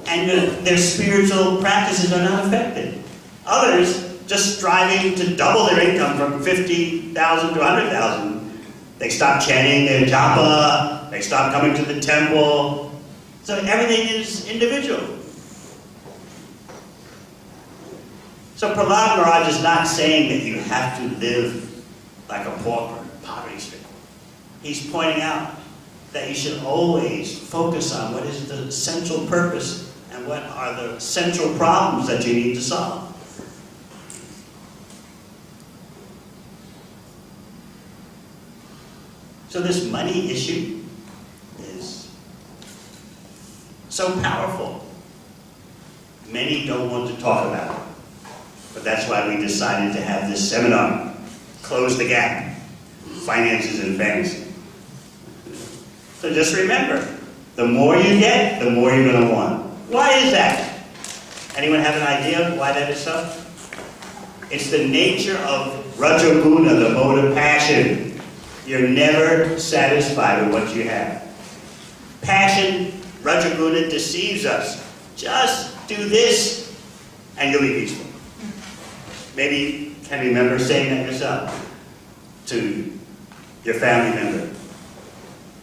and their spiritual practices are not affected. Others, just striving to double their income from 50,000 to 100,000, they stop chanting their japa, they stop coming to the temple. So everything is individual. So Prahlad Maharaj is not saying that you have to live like a pauper, poverty-stricken. He's pointing out that you should always focus on what is the central purpose and what are the central problems that you need to solve. So this money issue is so powerful. Many don't want to talk about it. But that's why we decided to have this seminar, Close the Gap, Finances and Fantasy. So just remember, the more you get, the more you're going to want. Why is that? Anyone have an idea why that is so? It's the nature of Rajaguna, the mode of passion. You're never satisfied with what you have. Passion, Rajaguna, deceives us. Just do this, and you'll be peaceful. Maybe you can remember saying that yourself to your family member.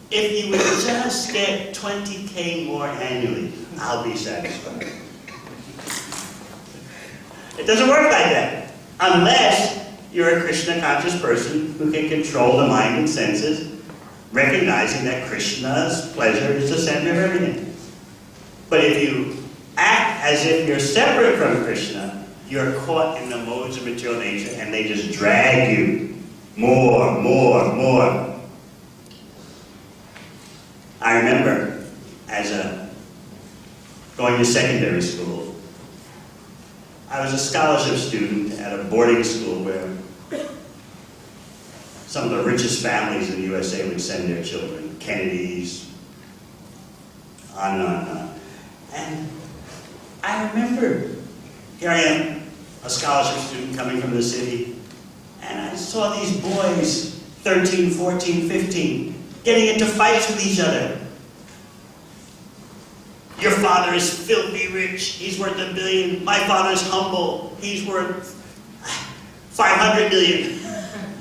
If you would just get 20K more annually, I'll be satisfied. It doesn't work like that. Unless you're a Krishna conscious person who can control the mind and senses, recognizing that Krishna's pleasure is the center of everything. But if you act as if you're separate from Krishna, you're caught in the modes of material nature and they just drag you more, more, more. I remember going to secondary school, I was a scholarship student at a boarding school where some of the richest families in the USA would send their children, Kennedys, on and on and on. And I remember, here I am, a scholarship student coming from the city, and I saw these boys, 13, 14, 15, getting into fights with each other. Your father is filthy rich, he's worth $1 billion. My father's humble, he's worth 500 million.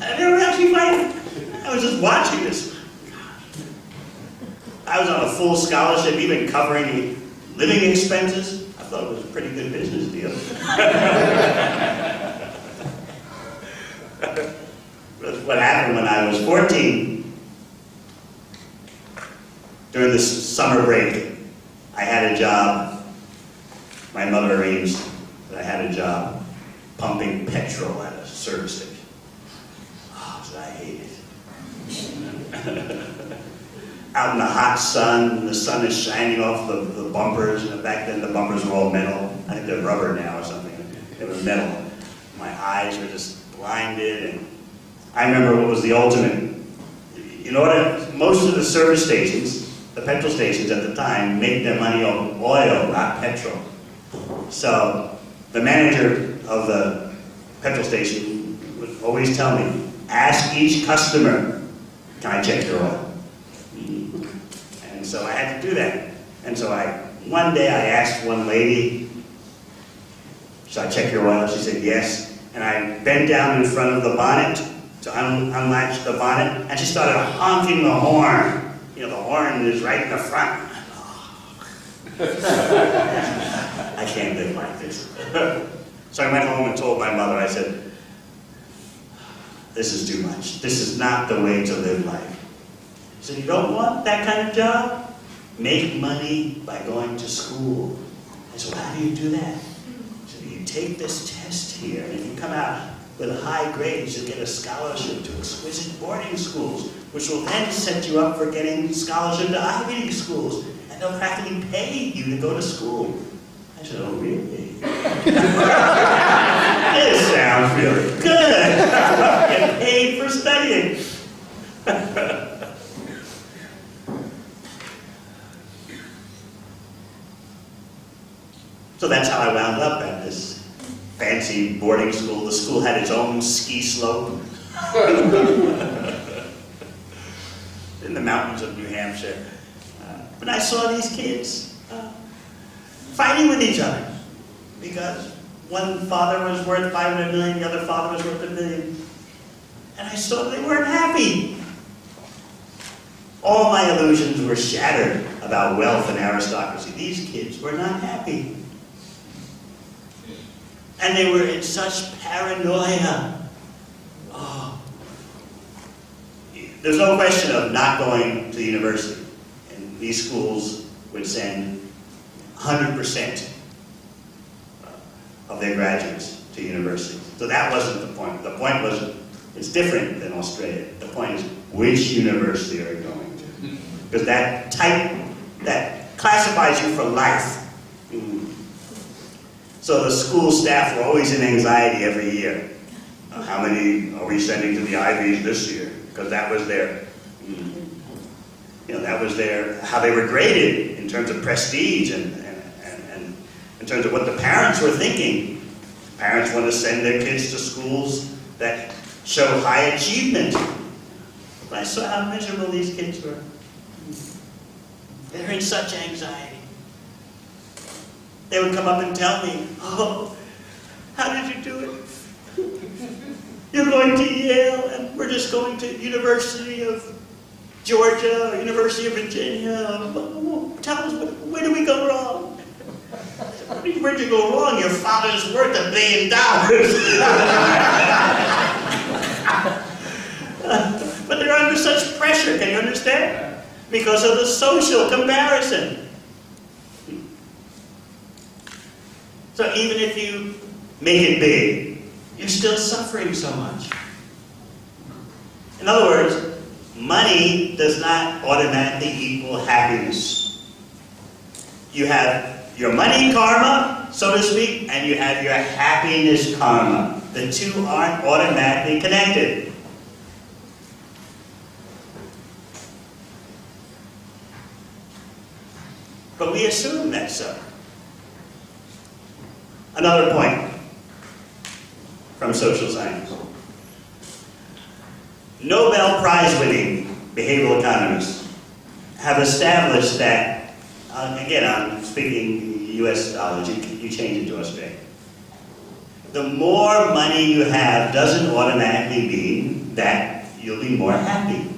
And they were actually fighting. I was just watching this. I was on a full scholarship, even covering living expenses. I thought it was a pretty good business deal. What happened when I was 14, during the summer break, I had a job. My mother arranged that I had a job pumping petrol at a service station. Oh, so I hate it. Out in the hot sun, the sun is shining off the bumpers, and back then the bumpers were all metal. I think they're rubber now or something. They were metal. My eyes were just blinded, and I remember what was the ultimate. You know what? Most of the service stations, the petrol stations at the time, make their money on oil, not petrol. So the manager of the petrol station would always tell me, ask each customer, can I check your oil? And so I had to do that. And so one day I asked one lady, should I check your oil? She said yes. And I bent down in front of the bonnet to unlatch the bonnet, and she started honking the horn. You know, the horn is right in the front. I can't live like this. So I went home and told my mother, I said, this is too much. This is not the way to live life. She said, you don't want that kind of job? Make money by going to school. I said, well, how do you do that? She said, you take this test here, and if you come out with high grades, you'll get a scholarship to exquisite boarding schools, which will then set you up for getting scholarship to Ivy League schools, and they'll practically pay you to go to school. I said, oh, really? This sounds really good. Get paid for studying. So that's how I wound up at this fancy boarding school. The school had its own ski slope in the mountains of New Hampshire. But I saw these kids fighting with each other because one father was worth 500 million, the other father was worth $1 billion. And I saw they weren't happy. All my illusions were shattered about wealth and aristocracy. These kids were not happy. And they were in such paranoia. Oh. There's no question of not going to university. And these schools would send 100% of their graduates to university. So that wasn't the point. The point was, it's different than Australia. The point is, which university are you going to? Because that classifies you for life. So the school staff were always in anxiety every year. How many are we sending to the Ivies this year? Because that was their, that was their, how they were graded in terms of prestige and in terms of what the parents were thinking. Parents want to send their kids to schools that show high achievement. But I saw how miserable these kids were. They're in such anxiety. They would come up and tell me, "Oh, how did you do it? You're going to Yale, and we're just going to University of Georgia, or University of Virginia. Tell us, where did we go wrong?" Where'd you go wrong? Your father's worth $1 billion. But they're under such pressure, can you understand? Because of the social comparison. So even if you make it big, you're still suffering so much. In other words, money does not automatically equal happiness. You have your money karma, so to speak, and you have your happiness karma. The two aren't automatically connected. But we assume that's so. Another point from social science. Nobel Prize-winning behavioral economists have established that, again, I'm speaking US dollars, you change it to Australia. The more money you have doesn't automatically mean that you'll be more happy.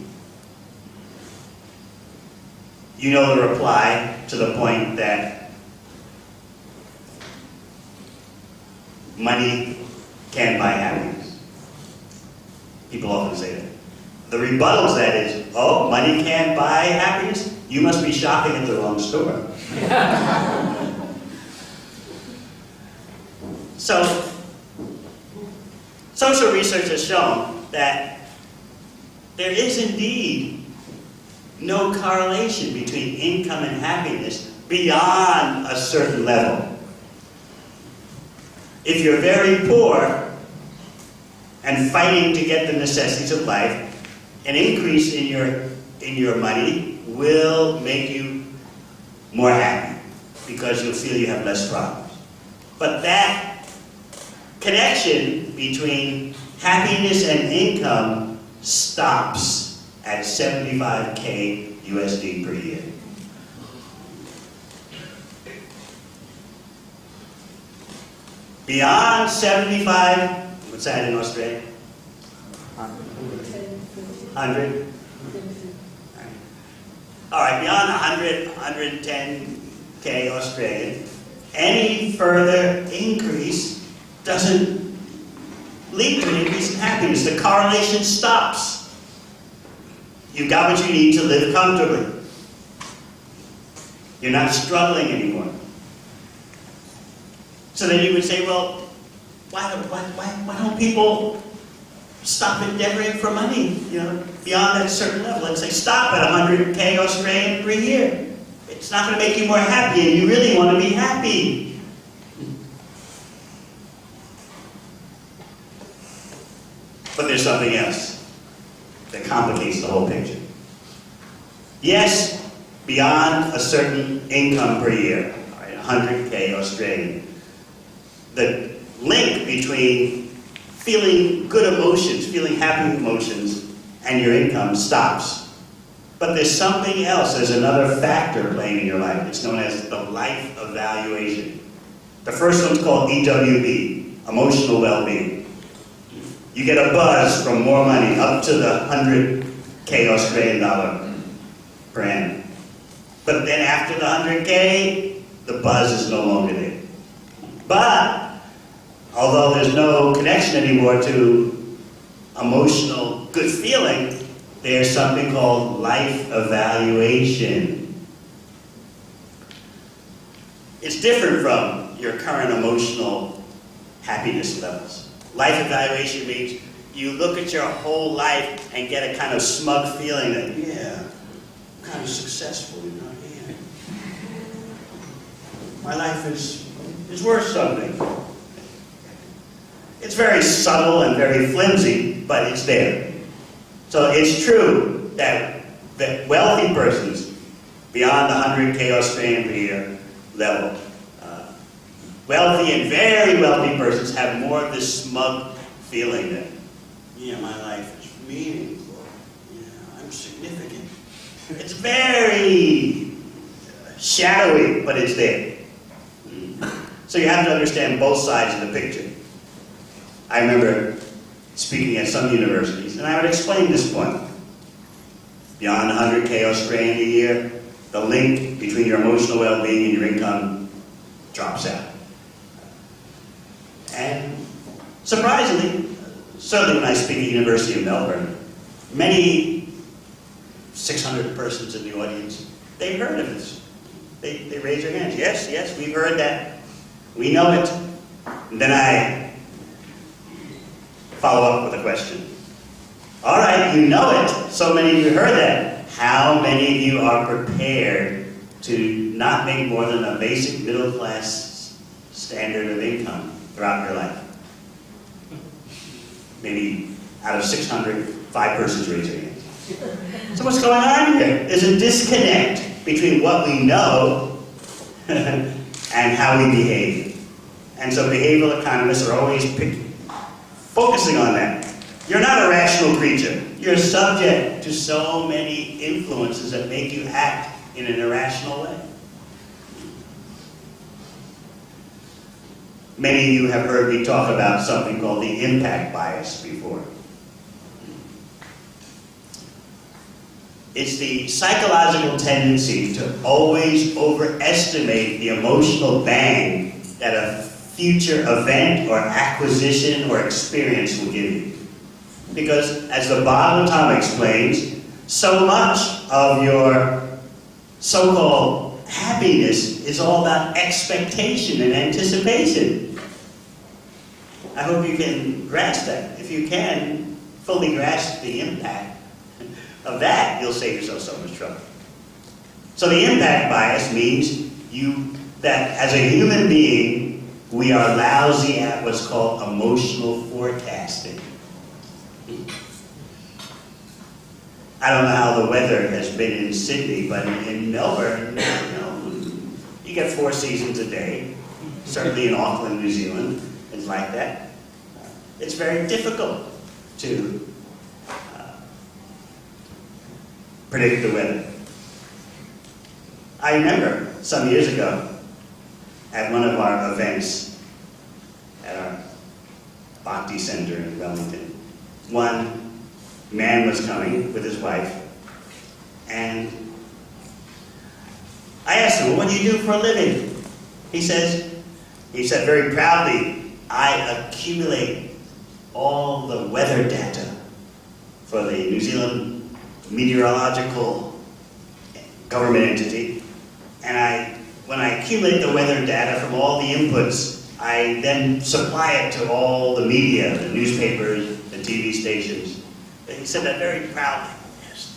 You know the reply to the point that money can't buy happiness. People often say that. The rebuttal to that is, oh, money can't buy happiness? You must be shopping at the wrong store. So, social research has shown that there is indeed no correlation between income and happiness beyond a certain level. If you're very poor and fighting to get the necessities of life, an increase in your money will make you more happy because you'll feel you have less problems. But that connection between happiness and income stops at $75K USD per year. Beyond 75, what's that in Australia? 100? All right, beyond 100, 110K Australian, any further increase doesn't lead to an increase in happiness. The correlation stops. You've got what you need to live comfortably. You're not struggling anymore. So then you would say, well, why don't people stop endeavoring for money, beyond that certain level? Let's say stop at 100K Australian per year. It's not going to make you more happy, and you really want to be happy. But there's something else that complicates the whole picture. Yes, beyond a certain income per year, 100K Australian, the link between feeling good emotions, feeling happy emotions, and your income stops. But there's something else, there's another factor playing in your life. It's known as the life evaluation. The first one's called EWB, emotional well-being. You get a buzz from more money, up to the 100K Australian dollar per annum. But then after the 100K, the buzz is no longer there. But although there's no connection anymore to emotional good feeling, there's something called life evaluation. It's different from your current emotional happiness levels. Life evaluation means you look at your whole life and get a kind of smug feeling that, yeah, I'm kind of successful, you know, yeah. My life is worth something. It's very subtle and very flimsy, but it's there. So it's true that wealthy persons, beyond the 100K Australian per year level, wealthy and very wealthy persons have more of this smug feeling that, yeah, my life is meaningful. Yeah, I'm significant. It's very shadowy, but it's there. So you have to understand both sides of the picture. I remember speaking at some universities, and I would explain this point. Beyond 100K Australian a year, the link between your emotional well-being and your income drops out. And surprisingly, certainly when I speak at the University of Melbourne, many 600 persons in the audience, they've heard of this. They raise their hands. Yes, we've heard that. We know it. And then I follow up with a question. All right, you know it. So many of you heard that. How many of you are prepared to not make more than a basic middle class standard of income throughout your life? Maybe out of 600, 5 persons raise their hands. So what's going on here? There's a disconnect between what we know and how we behave. And so behavioral economists are always focusing on that. You're not a rational creature. You're subject to so many influences that make you act in an irrational way. Many of you have heard me talk about something called the impact bias before. It's the psychological tendency to always overestimate the emotional bang that a future event or acquisition or experience will give you. Because, as the Bhagavatam Tom explains, so much of your so-called happiness is all about expectation and anticipation. I hope you can grasp that. If you can fully grasp the impact of that, you'll save yourself so much trouble. So the impact bias means that as a human being, we are lousy at what's called emotional forecasting. I don't know how the weather has been in Sydney, but in Melbourne, you get 4 seasons a day. Certainly in Auckland, New Zealand, it's like that. It's very difficult to predict the weather. I remember some years ago at one of our events at our Bhakti Center in Wellington, one man was coming with his wife, and I asked him, "What do you do for a living?" He said very proudly, "I accumulate all the weather data for the New Zealand meteorological government entity, and when I accumulate the weather data from all the inputs, I then supply it to all the media, the newspapers, the TV stations." He said that very proudly. Yes.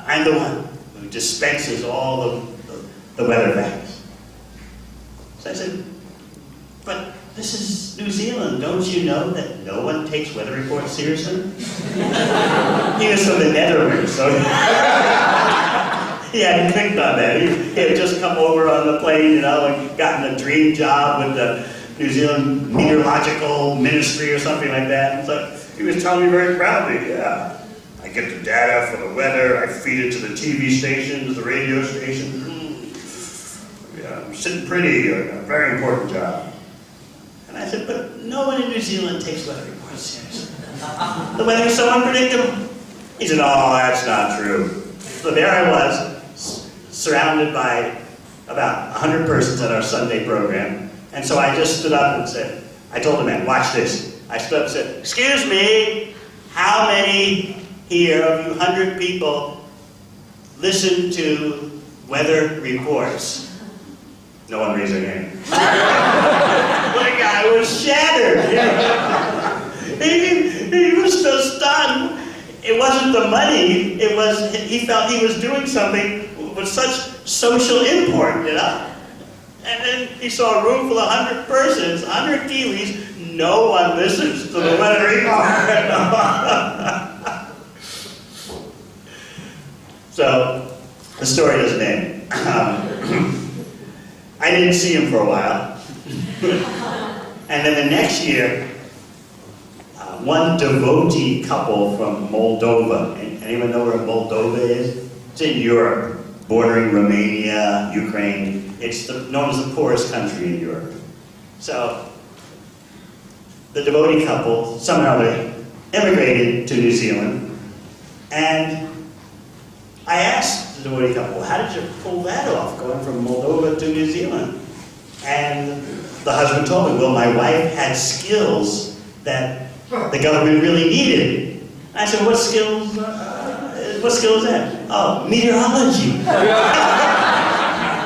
I'm the one who dispenses all the weather facts. So I said, "But this is New Zealand. Don't you know that no one takes weather reports seriously?" He was from the Netherlands, so he hadn't clicked on that. He had just come over on the plane, and gotten a dream job with the New Zealand Meteorological Ministry or something like that. And so he was telling me very proudly, "Yeah, I get the data for the weather, I feed it to the TV stations, the radio stations. Yeah, I'm sitting pretty, a very important job." And I said, "But no one in New Zealand takes weather reports seriously. The weather is so unpredictable." He said, "Oh, that's not true." So there I was, surrounded by about 100 persons at our Sunday program. And so I just stood up and said, I told the man, watch this. I stood up and said, excuse me, how many here of you 100 people listen to weather reports? No one raised their hand. The guy was shattered. He was so stunned. It wasn't the money, it was, he felt he was doing something with such social import, you know? And then he saw a room full of 100 persons, 100 Kiwis, no one listens to the weather report. So, the story doesn't end. I didn't see him for a while. And then the next year, one devotee couple from Moldova, anyone know where Moldova is? It's in Europe, bordering Romania, Ukraine. It's known as the poorest country in Europe. So, the devotee couple, somehow they immigrated to New Zealand, and I asked the devotee couple, how did you pull that off, going from Moldova to New Zealand? And the husband told me, well, my wife had skills that the government really needed. I said, what skill is that? Oh, meteorology.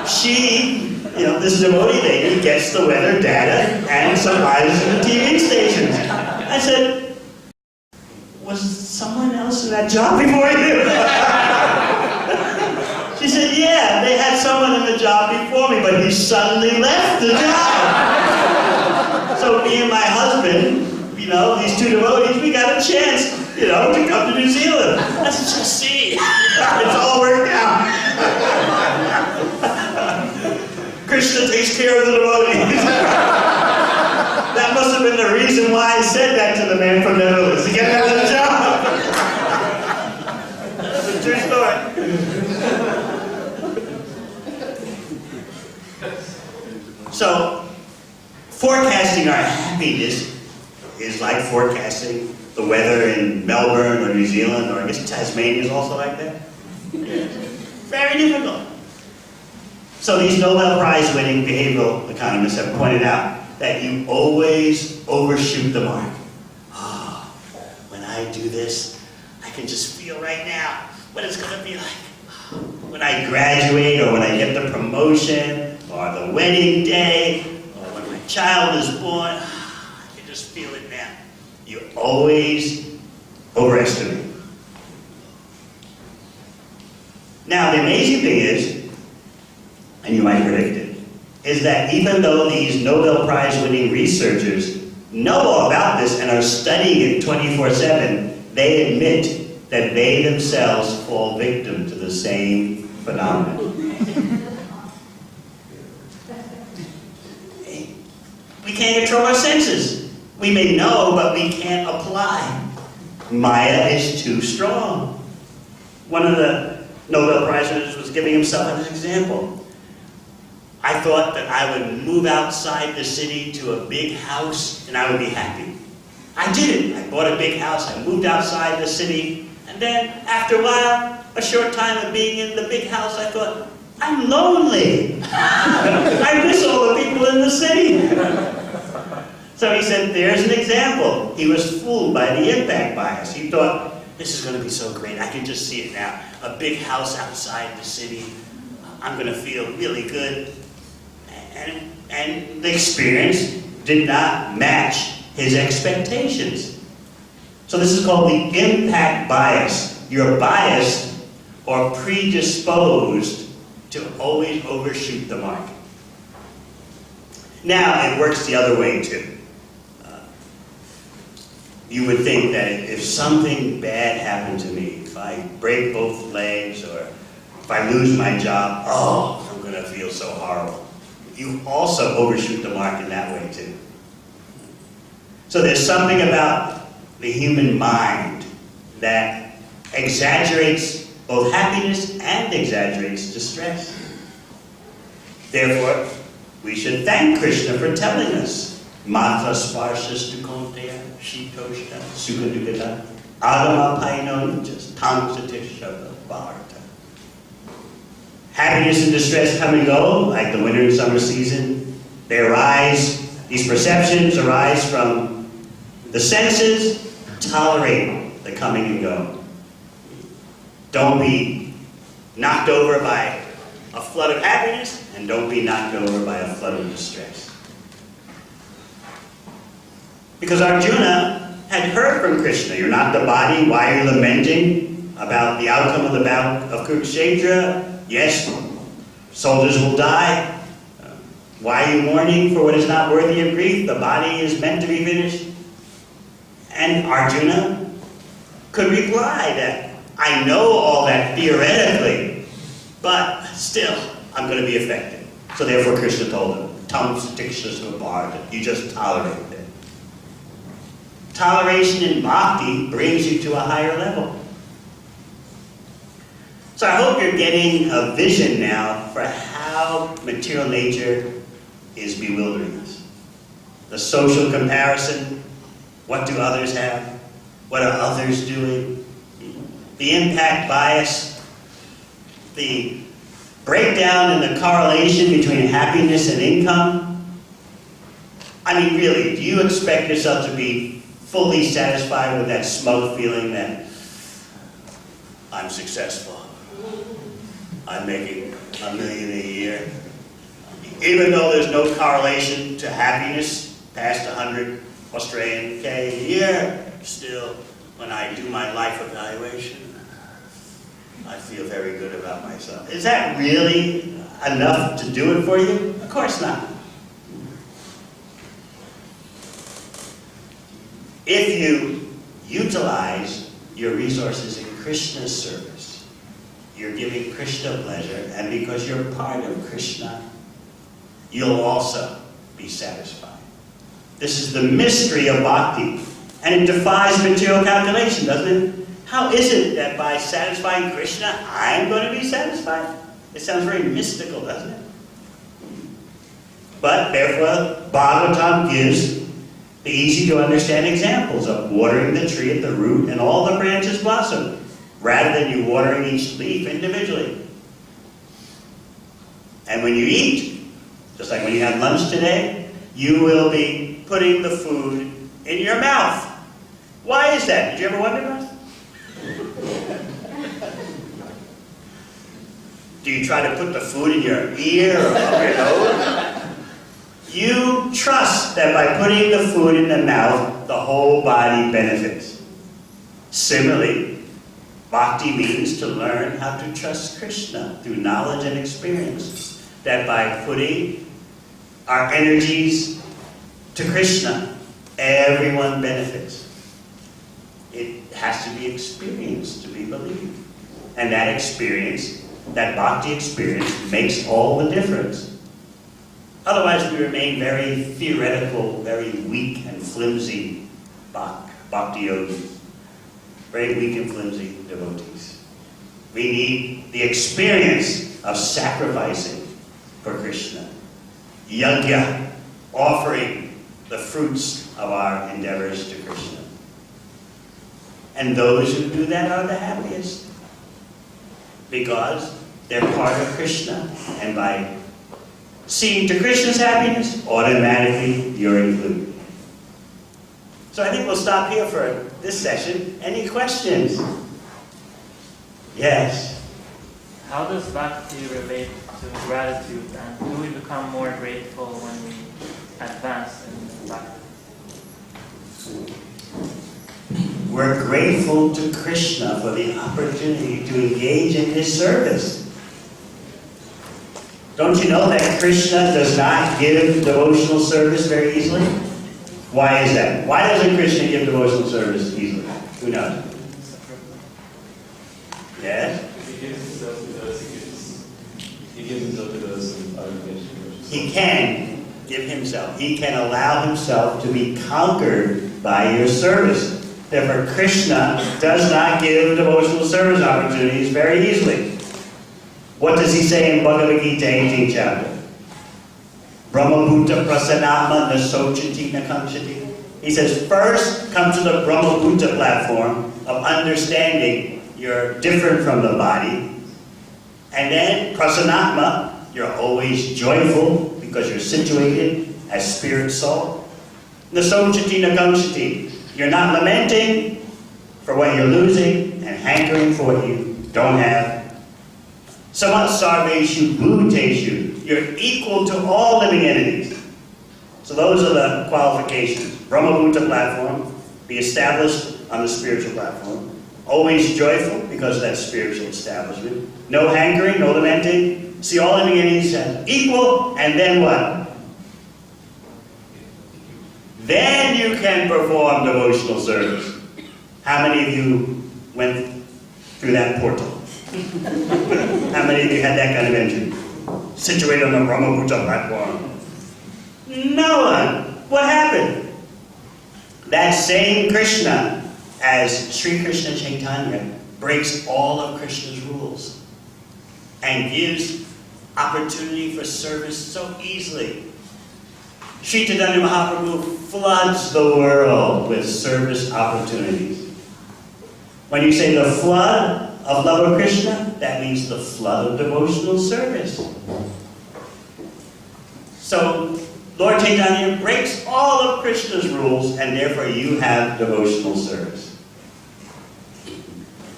She, this devotee lady gets the weather data and supplies to the TV stations. I said, was someone else in that job before you? She said, yeah, they had someone in the job before me, but he suddenly left the job. So me and my husband, these two devotees, we got a chance, to come to New Zealand. I said, just see, it's all worked out. Krishna takes care of the devotees. That must have been the reason why I said that to the man from Netherlands, to get out of the job. That's a true story. So, forecasting our happiness is like forecasting the weather in Melbourne or New Zealand, or I guess Tasmania is also like that. Very difficult. So these Nobel Prize winning behavioral economists have pointed out that you always overshoot the mark. Oh, when I do this, I can just feel right now what it's going to be like. When I graduate, or when I get the promotion, or the wedding day, or when my child is born, I can just feel it now. You always overestimate. Now, the amazing thing is, and you might predict it, is that even though these Nobel Prize winning researchers know all about this and are studying it 24/7, they admit that they themselves fall victim to the same phenomenon. We can't control our senses. We may know, but we can't apply. Maya is too strong. One of the Nobel Prize winners was giving himself as an example. I thought that I would move outside the city to a big house and I would be happy. I did it. I bought a big house, I moved outside the city, and then after a while, a short time of being in the big house, I thought, I'm lonely. I miss all the people in the city. So he said, there's an example. He was fooled by the impact bias. He thought, this is going to be so great. I can just see it now. A big house outside the city. I'm going to feel really good. And the experience did not match his expectations. So this is called the impact bias. You're biased or predisposed to always overshoot the mark. Now, it works the other way too. You would think that if something bad happened to me, if I break both legs or if I lose my job, oh, I'm going to feel so horrible. You also overshoot the mark in that way too. So there's something about the human mind that exaggerates both happiness and exaggerates distress. Therefore, we should thank Krishna for telling us, Matra sparshas dukonteya, shitoshta, sukadukata, agama paino nijas, tamsatisha bharata. Happiness and distress come and go, like the winter and summer season. They arise, These perceptions arise from the senses tolerating the coming and going. Don't be knocked over by a flood of happiness, and don't be knocked over by a flood of distress. Because Arjuna had heard from Krishna, you're not the body, why are you lamenting about the outcome of the battle of Kurukshetra? Yes, soldiers will die. Why are you mourning for what is not worthy of grief? The body is meant to be finished. And Arjuna could reply that, I know all that theoretically, but still, I'm going to be affected. So therefore Krishna told him, Tam satiksha svabharata, you just tolerate it. Toleration in bhakti brings you to a higher level. So I hope you're getting a vision now for how material nature is bewildering us. The social comparison, what do others have? What are others doing? The impact bias, the breakdown in the correlation between happiness and income. I mean, really, do you expect yourself to be fully satisfied with that smug feeling that I'm successful, I'm making $1 million a year? Even though there's no correlation to happiness past 100 Australian K a year, still, when I do my life evaluation, I feel very good about myself. Is that really enough to do it for you? Of course not. If you utilize your resources in Krishna's service, you're giving Krishna pleasure, and because you're part of Krishna, you'll also be satisfied. This is the mystery of bhakti, and it defies material calculation, doesn't it? How is it that by satisfying Krishna, I'm going to be satisfied? It sounds very mystical, doesn't it? But therefore, Bhagavatam gives the easy-to-understand examples of watering the tree at the root and all the branches blossom, rather than you watering each leaf individually. And when you eat, just like when you had lunch today, you will be putting the food in your mouth. Why is that? Did you ever wonder that? Do you try to put the food in your ear or up your nose? You trust that by putting the food in the mouth, the whole body benefits. Similarly, bhakti means to learn how to trust Krishna through knowledge and experience. That by putting our energies to Krishna, everyone benefits. It has to be experienced to be believed. And that experience, that bhakti experience, makes all the difference. Otherwise, we remain very theoretical, very weak and flimsy bhakti yogis. Very weak and flimsy devotees. We need the experience of sacrificing for Krishna. Yajna, offering the fruits of our endeavors to Krishna. And those who do that are the happiest. Because they're part of Krishna. And by seeing to Krishna's happiness, automatically you're included. So I think we'll stop here for this session. Any questions? Yes. How does bhakti relate to gratitude, and do we become more grateful when we advance in bhakti? We're grateful to Krishna for the opportunity to engage in his service. Don't you know that Krishna does not give devotional service very easily? Why is that? Why doesn't Krishna give devotional service easily? Who knows? Yes? He gives himself to those who are engaged. He can give himself. He can allow himself to be conquered by your service. Therefore, Krishna does not give devotional service opportunities very easily. What does he say in Bhagavad Gita, 18th chapter? Brahmabhuta prasanama nasochati nakamshati. He says, first come to the Brahmabhuta platform of understanding you're different from the body. And then prasanatma, you're always joyful because you're situated as spirit soul. Nasomchati nagamchati. You're not lamenting for what you're losing and hankering for what you don't have. Samat sarveshu bhuteshu. You're equal to all living entities. So those are the qualifications. Brahma-bhuta platform, be established on the spiritual platform. Always joyful because of that spiritual establishment. No hankering, no lamenting. See all living entities as equal, and then what? Then you can perform devotional service. How many of you went through that portal? How many of you had that kind of entry? Situated on the Brahma-bhuta platform. No one. What happened? That same Krishna, as Sri Krishna Chaitanya, breaks all of Krishna's rules and gives opportunity for service so easily. Sri Chaitanya Mahaprabhu floods the world with service opportunities. When you say the flood of love of Krishna, that means the flood of devotional service. So, Lord Chaitanya breaks all of Krishna's rules, and therefore you have devotional service.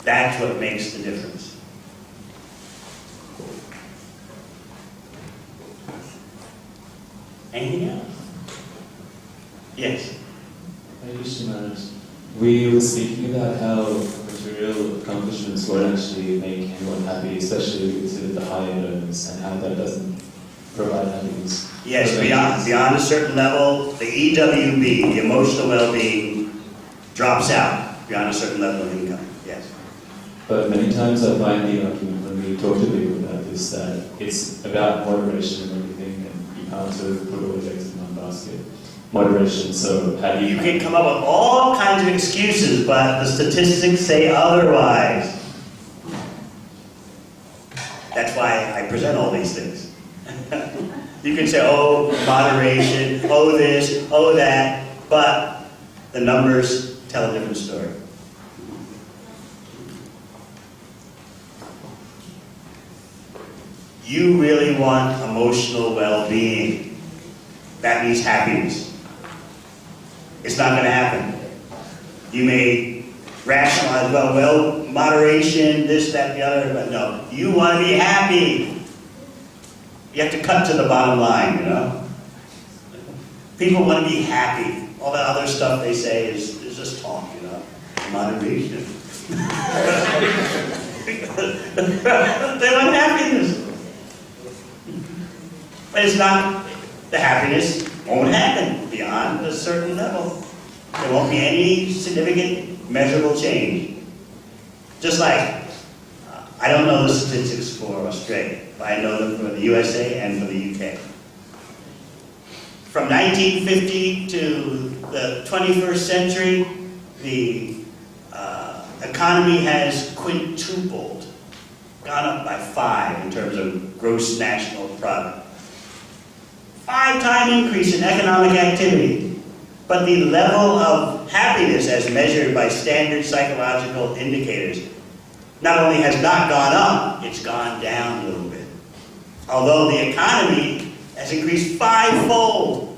That's what makes the difference. Anything else? Yes. We were speaking about how material accomplishments won't actually make anyone happy, especially if you consider the higher earners, and how that doesn't provide happiness. Yes, beyond a certain level, the EWB, the emotional well-being, drops out beyond a certain level of income. Yes. But many times I find the argument when we talk to people about this that it's about moderation and everything, and you can't sort of put all the eggs in one basket. Moderation, so how do You can come up with all kinds of excuses, but the statistics say otherwise. That's why I present all these things. You can say, oh, moderation, oh this, oh that, but the numbers tell a different story. You really want emotional well-being. That means happiness. It's not going to happen. You may rationalize, well, moderation, this, that, the other, but no. You want to be happy. You have to cut to the bottom line, you know? People want to be happy. All that other stuff they say is just talk, you know? Moderation. They want happiness. But it's not, the happiness won't happen beyond a certain level. There won't be any significant, measurable change. Just like, I don't know the statistics for Australia, but I know them for the USA and for the UK. From 1950 to the 21st century, the economy has quintupled, gone up by 5 in terms of gross national product. 5-time increase in economic activity. But the level of happiness as measured by standard psychological indicators not only has not gone up, it's gone down a little bit. Although the economy has increased 5-fold,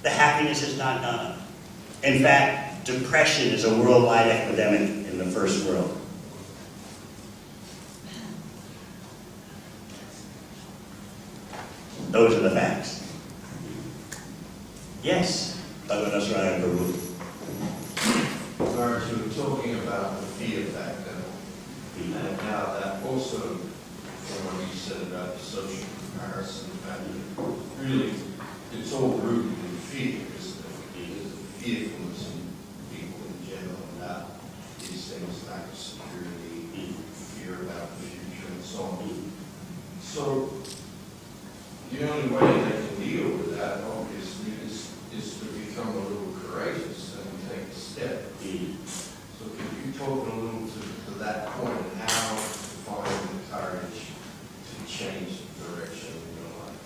the happiness has not gone up. In fact, depression is a worldwide epidemic in the first world. Those are the facts. Yes, Bhagavatas Raya Prabhu. Lawrence, you were talking about the fear factor, and now that also, from what you said about the social comparison factor, really, it's all rooted in fear, isn't it? There's a fearfulness in people in general about these things, lack of security, fear about the future, and so on. So, the only way they can deal with that, obviously, is to become a little courageous and take a step. So could you talk a little to that point, and how to find the courage to change the direction in your life?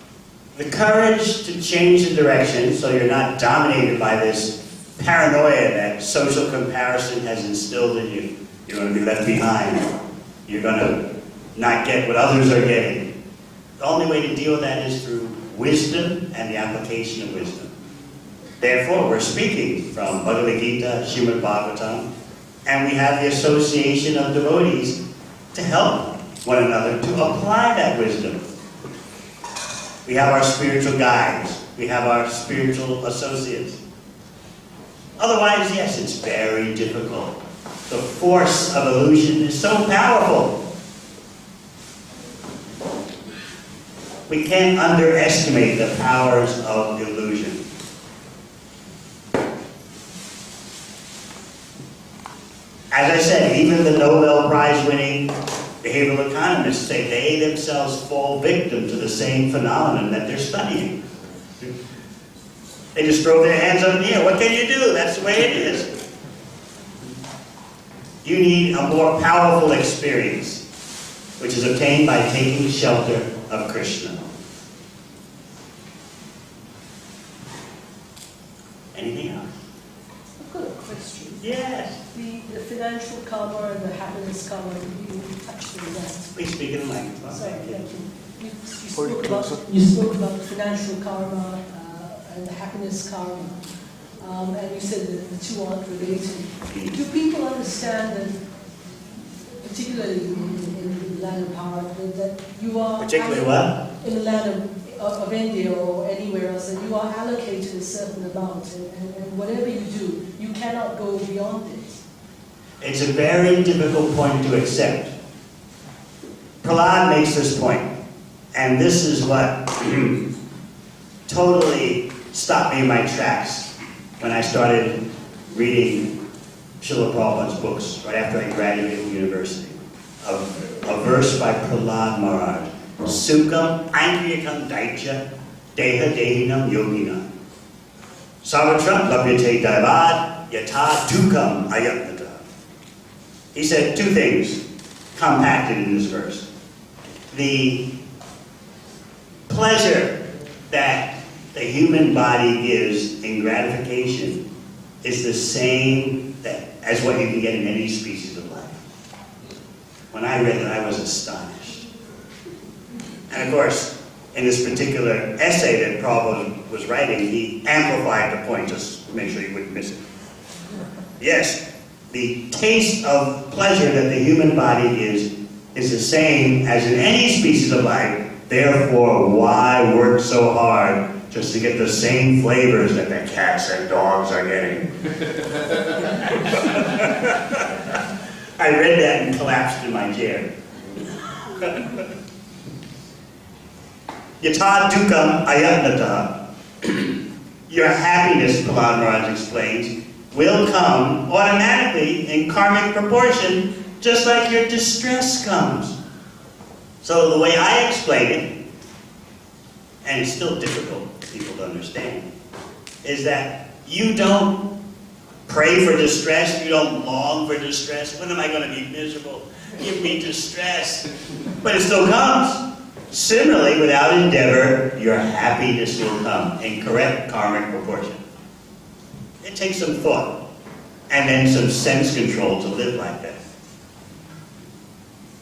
The courage to change the direction so you're not dominated by this paranoia that social comparison has instilled in you. You're going to be left behind. You're going to not get what others are getting. The only way to deal with that is through wisdom and the application of wisdom. Therefore, we're speaking from Bhagavad Gita, Srimad Bhagavatam, and we have the association of devotees to help one another to apply that wisdom. We have our spiritual guides. We have our spiritual associates. Otherwise, yes, it's very difficult. The force of illusion is so powerful. We can't underestimate the powers of illusion. As I said, even the Nobel Prize-winning behavioral economists say they themselves fall victim to the same phenomenon that they're studying. They just throw their hands up in the air. What can you do? That's the way it is. You need a more powerful experience, which is obtained by taking shelter of Krishna. Anything else? I've got a question. Yes. The financial karma and the happiness karma, you touched on that. Please speak in the microphone. Sorry, Thank you. thank you. You spoke about the financial karma and the happiness karma, and you said that the two aren't related. Do people understand that, particularly in the land of Bharat, that you are... Particularly what? In the land of India or anywhere else, that you are allocated a certain amount, and whatever you do, you cannot go beyond it. It's a very difficult point to accept. Prahlad makes this point, and this is what totally stopped me in my tracks when I started reading Srila Prabhupada's books right after I graduated from university. A verse by Prahlad Maharaj. Sukham ainkriyakam daitya deha dehinam yoginam. Sarvatra labhyate daivad yatha dukam ayatnata. He said two things compacted in this verse. The pleasure that the human body gives in gratification is the same as what you can get in any species of life. When I read it, I was astonished. And of course, in this particular essay that Prabhupada was writing, he amplified the point just to make sure you wouldn't miss it. Yes, the taste of pleasure that the human body gives is the same as in any species of life. Therefore, why work so hard just to get the same flavors that the cats and dogs are getting? I read that and collapsed in my chair. Yatha dukam ayatnata. Your happiness, Prahlad Maharaj explains, will come automatically in karmic proportion, just like your distress comes. So the way I explain it, and it's still difficult for people to understand, is that you don't pray for distress, you don't long for distress. When am I going to be miserable? Give me distress. But it still comes. Similarly, without endeavor, your happiness will come in correct karmic proportion. It takes some thought and then some sense control to live like that.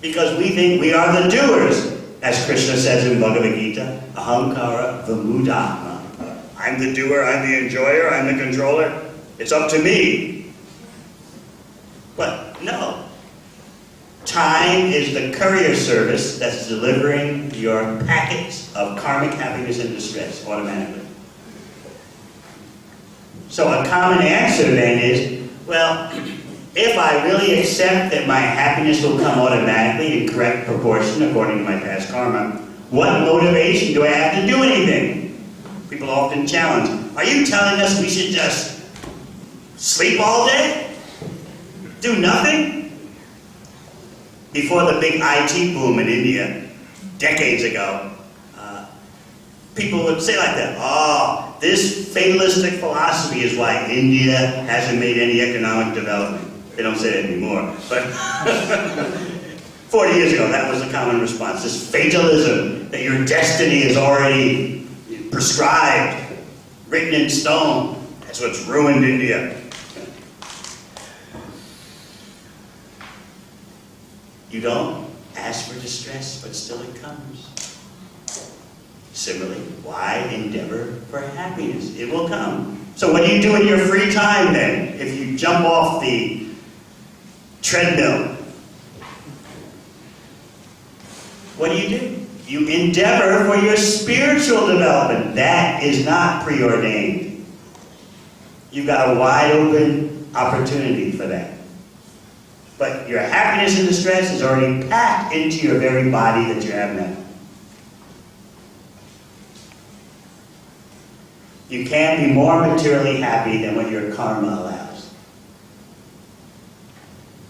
Because we think we are the doers, as Krishna says in Bhagavad Gita, ahankara vamudhatma. I'm the doer, I'm the enjoyer, I'm the controller. It's up to me. But no. Time is the courier service that's delivering your packets of karmic happiness and distress automatically. So a common answer then is, well, if I really accept that my happiness will come automatically in correct proportion according to my past karma, what motivation do I have to do anything? People often challenge, are you telling us we should just sleep all day? Do nothing? Before the big IT boom in India, decades ago, people would say like that, oh, this fatalistic philosophy is why India hasn't made any economic development. They don't say that anymore, but 40 years ago, that was the common response, this fatalism, that your destiny is already prescribed, written in stone. That's what's ruined India. You don't ask for distress, but still it comes. Similarly, why endeavor for happiness? It will come. So what do you do in your free time then? If you jump off the treadmill, what do? You endeavor for your spiritual development. That is not preordained. You've got a wide open opportunity for that. But your happiness and distress is already packed into your very body that you have now. You can't be more materially happy than what your karma allows.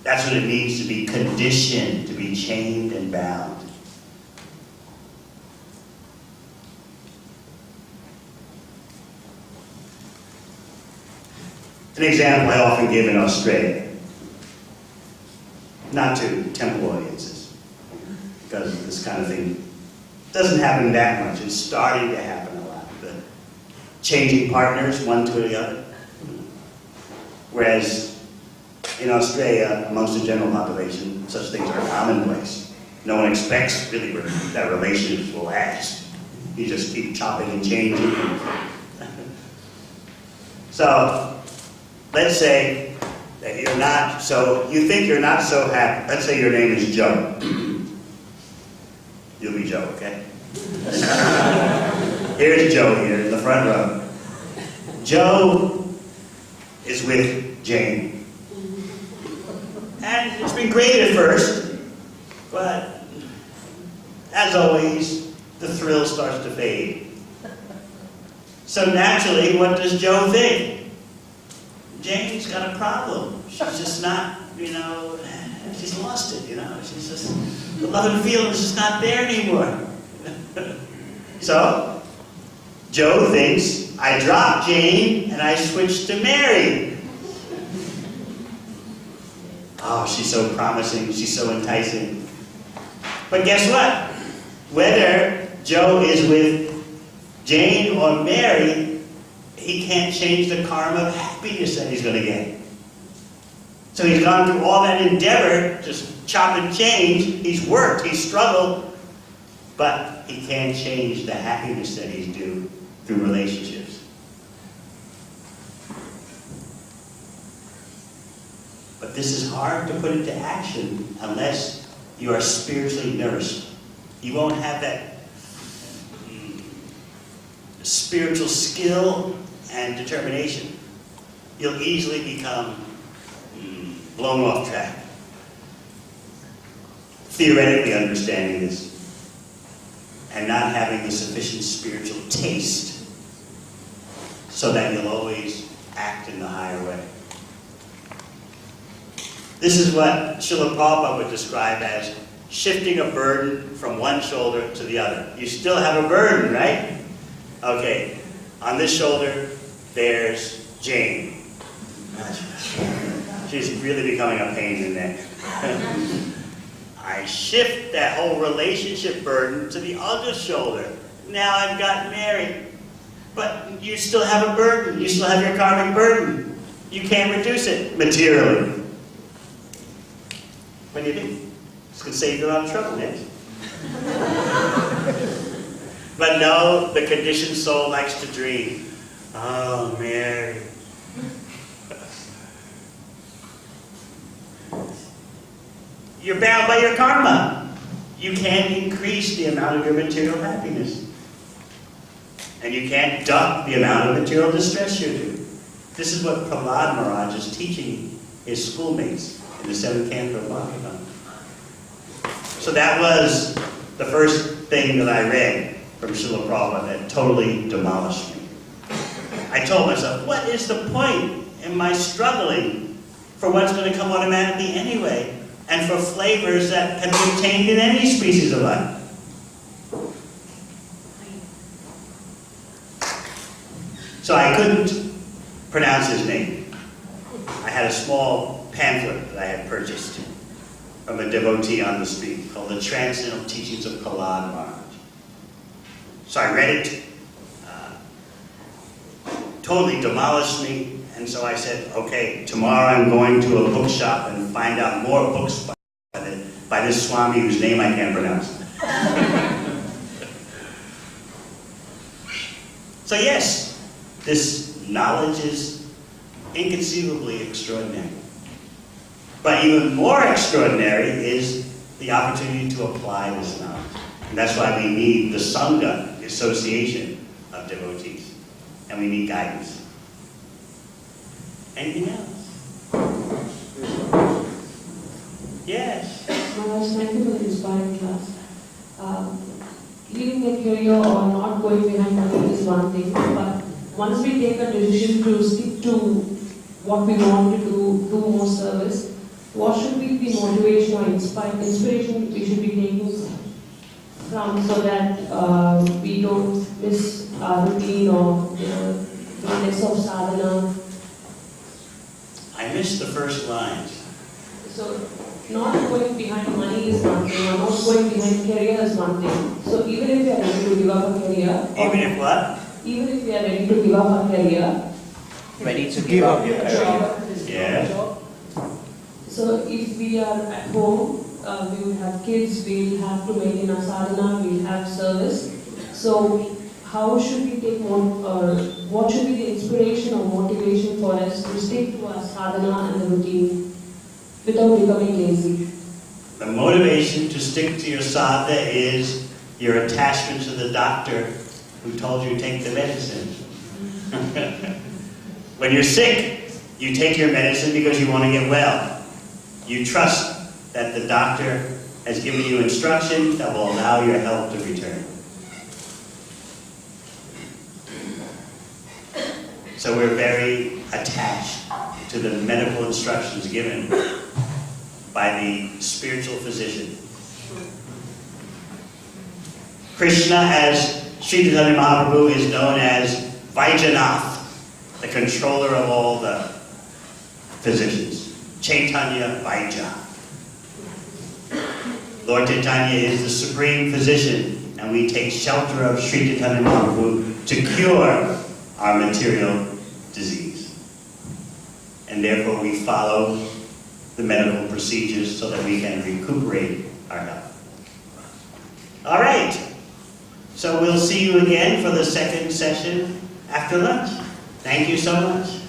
That's what it means to be conditioned, to be chained and bound. An example I often give in Australia, not to temple audiences, because this kind of thing doesn't happen that much. It's starting to happen a lot. The changing partners, one to the other. Whereas in Australia, amongst the general population, such things are commonplace. No one expects really that relationships will last. You just keep chopping and changing. So, let's say that you think you're not so happy. Let's say your name is Joe. You'll be Joe, okay? Here's Joe here in the front row. Joe is with Jane. And it's been great at first, but as always, the thrill starts to fade. So naturally, what does Joe think? Jane's got a problem. She's just not, she's lost it, She's just, the love and feeling is just not there anymore. So, Joe thinks, I dropped Jane and I switched to Mary. Oh, she's so promising, she's so enticing. But guess what? Whether Joe is with Jane or Mary, he can't change the karma of happiness that he's going to get. So he's gone through all that endeavor, just chop and change. He's worked, he's struggled, but he can't change the happiness that he's due through relationships. But this is hard to put into action unless you are spiritually nourished. You won't have that spiritual skill and determination. You'll easily become blown off track. Theoretically understanding this and not having the sufficient spiritual taste so that you'll always act in the higher way. This is what Srila Prabhupada would describe as shifting a burden from one shoulder to the other. You still have a burden, right? Okay, on this shoulder, there's Jane. She's really becoming a pain in the neck. I shift that whole relationship burden to the other shoulder. Now I've got Mary. But you still have a burden. You still have your karmic burden. You can't reduce it materially. What do you think? This could save you a lot of trouble, yes? But no, the conditioned soul likes to dream. Oh, Mary. You're bound by your karma. You can't increase the amount of your material happiness. And you can't dump the amount of material distress you do. This is what Prahlad Maharaj is teaching his schoolmates in the 7th canto of Bhagavatam. So that was the first thing that I read from Srila Prabhupada that totally demolished me. I told myself, what is the point in my struggling for what's going to come automatically anyway, and for flavors that have been obtained in any species of life? So I couldn't pronounce his name. I had a small pamphlet that I had purchased from a devotee on the street called The Transcendental Teachings of Prahlad Maharaj. So I read it, totally demolished me, and so I said, okay, tomorrow I'm going to a bookshop and find out more books by this Swami whose name I can't pronounce. So yes, this knowledge is inconceivably extraordinary. But even more extraordinary is the opportunity to apply this knowledge. And that's why we need the Sangha, the association of devotees. And we need guidance. Anything else? Yes. Maharaj, thank you for the inspiring class. Leaving a career or not going behind money is one thing, but once we take a decision to stick to what we want to do more service, what should be the motivation or inspiration we should be taking from so that we don't miss our routine or the less of sadhana? I missed the first lines. So, not going behind money is one thing, or not going behind career is one thing. So, even if we are ready to give up a career, Even if what? even if we are ready to give up our career, Ready to give up your career. Job. Yeah. so if we are at home, we will have kids, we will have to maintain our sadhana, we will have service. So, how should we take more, what should be the inspiration or motivation for us to stick to our sadhana and the routine without becoming lazy? The motivation to stick to your sadhana is your attachment to the doctor who told you to take the medicine. When you're sick, you take your medicine because you want to get well. You trust that the doctor has given you instruction that will allow your health to return. So we're very attached to the medical instructions given by the spiritual physician. Krishna, as Sri Chaitanya Mahaprabhu, is known as Vaijanath, the controller of all the physicians. Chaitanya Vaija. Lord Chaitanya is the supreme physician, and we take shelter of Sri Chaitanya Mahaprabhu to cure our material disease. And therefore we follow the medical procedures so that we can recuperate our health. All right. So we'll see you again for the second session after lunch. Thank you so much.